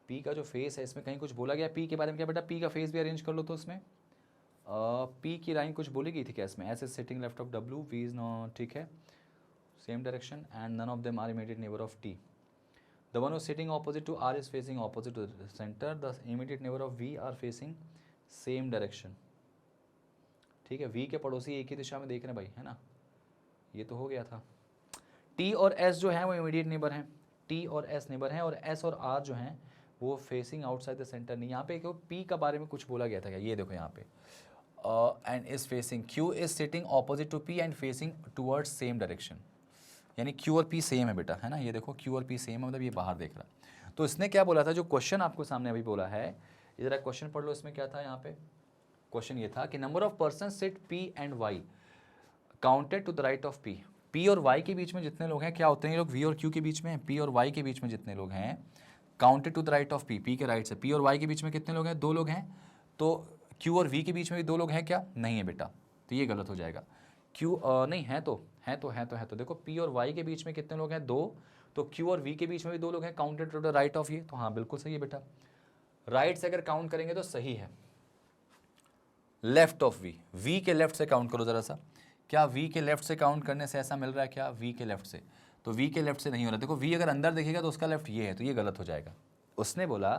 पी का जो फेस है इसमें कहीं कुछ बोला गया पी के बारे में क्या बेटा, पी का फेस भी अरेंज कर लो, तो उसमें पी की लाइन कुछ बोली गई थी क्या इसमें, S is sitting left of W, V is not, ठीक है, same direction and none of them are immediate neighbour of T, the one sitting opposite to R is facing opposite to the centre, the immediate neighbour of V are facing same direction, ठीक है, वी के पड़ोसी एक ही दिशा में देख रहे हैं भाई, है ना, ये तो हो गया था। टी और एस जो है वो इमीडिएट नेबर हैं, टी और एस नेबर हैं, और एस और आर जो हैं वो फेसिंग आउटसाइड द सेंटर नहीं, यहाँ पे क्यों पी का बारे में कुछ बोला गया था क्या, ये देखो यहाँ पे and is facing, Q is sitting opposite to P and facing towards same direction, यानी क्यू और पी सेम है बेटा, है ना, ये देखो क्यू और पी सेम है, मतलब ये बाहर देख रहा है। तो इसने क्या बोला था, जो क्वेश्चन आपको सामने अभी बोला है, जरा क्वेश्चन पढ़ लो, इसमें क्या था, यहाँ पे क्वेश्चन ये था कि number of person sit P and Y counted to the right of P, P और वाई के बीच में जितने लोग हैं क्या उतने ही लोग वी और क्यू के बीच में हैं, पी और वाई के बीच में जितने लोग हैं counted to the right of P, P के राइट से, पी और वाई के बीच में कितने लोग हैं, 2 लोग हैं, तो क्यू और वी के बीच में भी 2 लोग हैं क्या, नहीं है बेटा, तो ये गलत हो जाएगा, क्यू नहीं है तो देखो पी और वाई के बीच में कितने लोग हैं 2, तो क्यू और वी के बीच में भी 2 लोग हैं, counted to the right of ये, तो हाँ बिल्कुल सही है बेटा, राइट से अगर काउंट करेंगे तो सही है, लेफ्ट ऑफ वी, वी के लेफ्ट से काउंट करो जरा सा, क्या वी के लेफ्ट से काउंट करने से ऐसा मिल रहा है क्या, वी के लेफ्ट से, तो वी के लेफ्ट से नहीं हो रहा, देखो वी अगर अंदर देखेगा तो उसका लेफ्ट ये है, तो ये गलत हो जाएगा। उसने बोला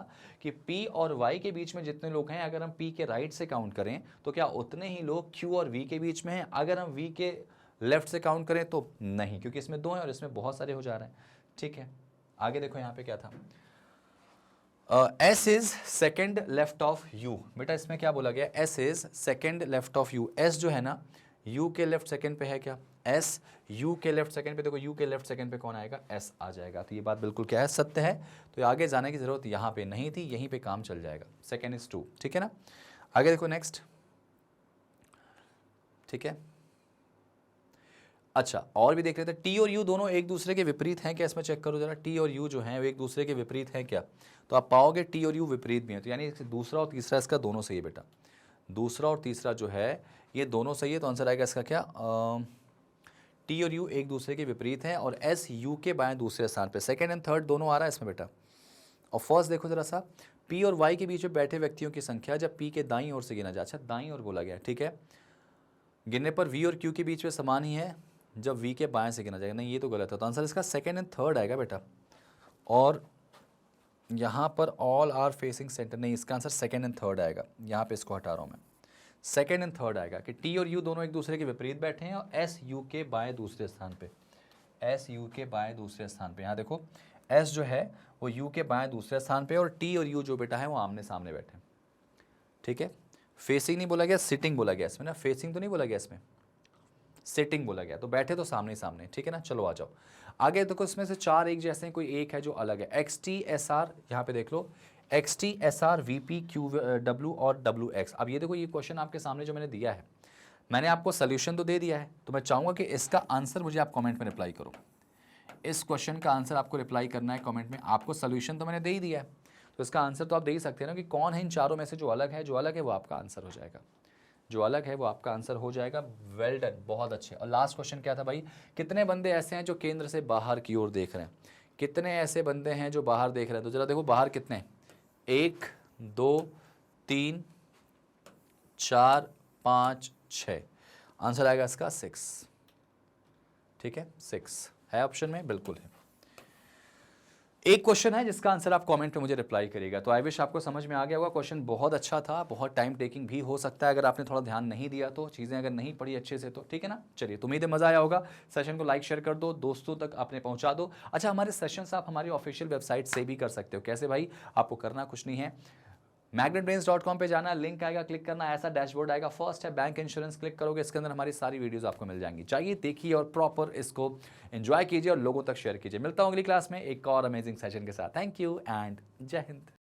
कि P और Y के बीच में जितने लोग हैं अगर हम P के राइट से काउंट करें तो क्या उतने ही लोग Q और V के बीच में हैं, अगर हम V के लेफ्ट से काउंट करें तो नहीं, क्योंकि इसमें 2 हैं और इसमें बहुत सारे हो जा रहे हैं, ठीक है। आगे देखो यहाँ पे क्या था, S is second left of U, बेटा इसमें क्या बोला गया, S is second left of U, S जो है ना U के लेफ्ट सेकेंड पे है क्या, S U के लेफ्ट सेकेंड पे, देखो U के लेफ्ट सेकेंड पे कौन आएगा, S आ जाएगा, तो ये बात बिल्कुल क्या है, सत्य है, तो आगे जाने की जरूरत यहाँ पे नहीं थी, यहीं पे काम चल जाएगा, सेकेंड इज 2, ठीक है ना। आगे देखो नेक्स्ट, ठीक है, अच्छा और भी देख लेते हैं, टी और यू दोनों एक दूसरे के विपरीत हैं क्या, इसमें चेक करो जरा, टी और यू जो हैं वो एक दूसरे के विपरीत हैं क्या, तो आप पाओगे टी और यू विपरीत भी हैं, तो यानी दूसरा और तीसरा इसका दोनों सही है बेटा, दूसरा और तीसरा जो है ये दोनों सही है, तो आंसर आएगा इसका क्या, टी और यू एक दूसरे के विपरीत हैं, और एस यू के बाएं दूसरे स्थान पे, सेकंड एंड थर्ड दोनों आ रहा है इसमें बेटा। और फर्स्ट देखो जरा सा, पी और वाई के बीच में बैठे व्यक्तियों की संख्या जब पी के दाईं ओर से गिना जाए, अच्छा दाईं ओर बोला गया, ठीक है, गिनने पर वी और क्यू के बीच में समान ही है जब वी के बाएं से गिना जाएगा, नहीं ये तो गलत है, तो आंसर इसका सेकंड एंड थर्ड आएगा बेटा। और यहाँ पर ऑल आर फेसिंग सेंटर, नहीं इसका आंसर सेकंड एंड थर्ड आएगा, यहाँ पे इसको हटा रहा हूँ मैं, सेकंड एंड थर्ड आएगा कि टी और यू दोनों एक दूसरे के विपरीत बैठे हैं और एस यू के बाएं दूसरे स्थान पे, एस यू के बाएं दूसरे स्थान पे, यहाँ देखो एस जो है वो यू के बाएं दूसरे स्थान पे और टी और यू जो बेटा है वो आमने सामने बैठे हैं, ठीक है। फेसिंग नहीं बोला गया, सिटिंग बोला गया इसमें ना, फेसिंग तो नहीं बोला गया इसमें, सिटिंग बोला गया, तो बैठे तो सामने सामने, ठीक है ना। चलो आ जाओ आगे। देखो इसमें से 4 एक जैसे हैं, कोई एक है जो अलग है। XTSR, यहाँ पे देख लो, XTSR VP QW और WX। अब ये देखो, ये क्वेश्चन आपके सामने जो मैंने दिया है, मैंने आपको सोल्यूशन तो दे दिया है, तो मैं चाहूँगा कि इसका आंसर मुझे आप कमेंट में रिप्लाई करो। इस क्वेश्चन का आंसर आपको रिप्लाई करना है कमेंट में। आपको सोल्यूशन तो मैंने दे ही दिया है, तो इसका आंसर तो आप दे ही सकते हैं ना, कि कौन है इन चारों में से जो अलग है। जो अलग है वो आपका आंसर हो जाएगा, जो अलग है वो आपका आंसर हो जाएगा। वेल डन, बहुत अच्छे। और लास्ट क्वेश्चन क्या था भाई, कितने बंदे ऐसे हैं जो केंद्र से बाहर की ओर देख रहे हैं? कितने ऐसे बंदे हैं जो बाहर देख रहे हैं? तो जरा देखो बाहर कितने हैं, 1 2 3 4 5 6। आंसर आएगा इसका 6, ठीक है, 6 है ऑप्शन में, बिल्कुल है। एक क्वेश्चन है जिसका आंसर आप कमेंट में मुझे रिप्लाई करिएगा। तो आई विश आपको समझ में आ गया होगा। क्वेश्चन बहुत अच्छा था, बहुत टाइम टेकिंग भी हो सकता है अगर आपने थोड़ा ध्यान नहीं दिया तो, चीज़ें अगर नहीं पढ़ी अच्छे से तो, ठीक है ना। चलिए, तो उम्मीद है मज़ा आया होगा। सेशन को लाइक शेयर कर दो, दोस्तों तक आपने पहुंचा दो। अच्छा, हमारे सेशंस आप हमारी ऑफिशियल वेबसाइट से भी कर सकते हो। कैसे भाई? आपको करना कुछ नहीं है, magnetbrains.com पे जाना, लिंक आएगा, क्लिक करना, ऐसा डैशबोर्ड आएगा। फर्स्ट है बैंक इंश्योरेंस, क्लिक करोगे, इसके अंदर हमारी सारी वीडियोस आपको मिल जाएंगी। चाहिए देखिए और प्रॉपर इसको एंजॉय कीजिए और लोगों तक शेयर कीजिए। मिलता हूं अगली क्लास में एक और अमेजिंग सेशन के साथ। थैंक यू एंड जय हिंद।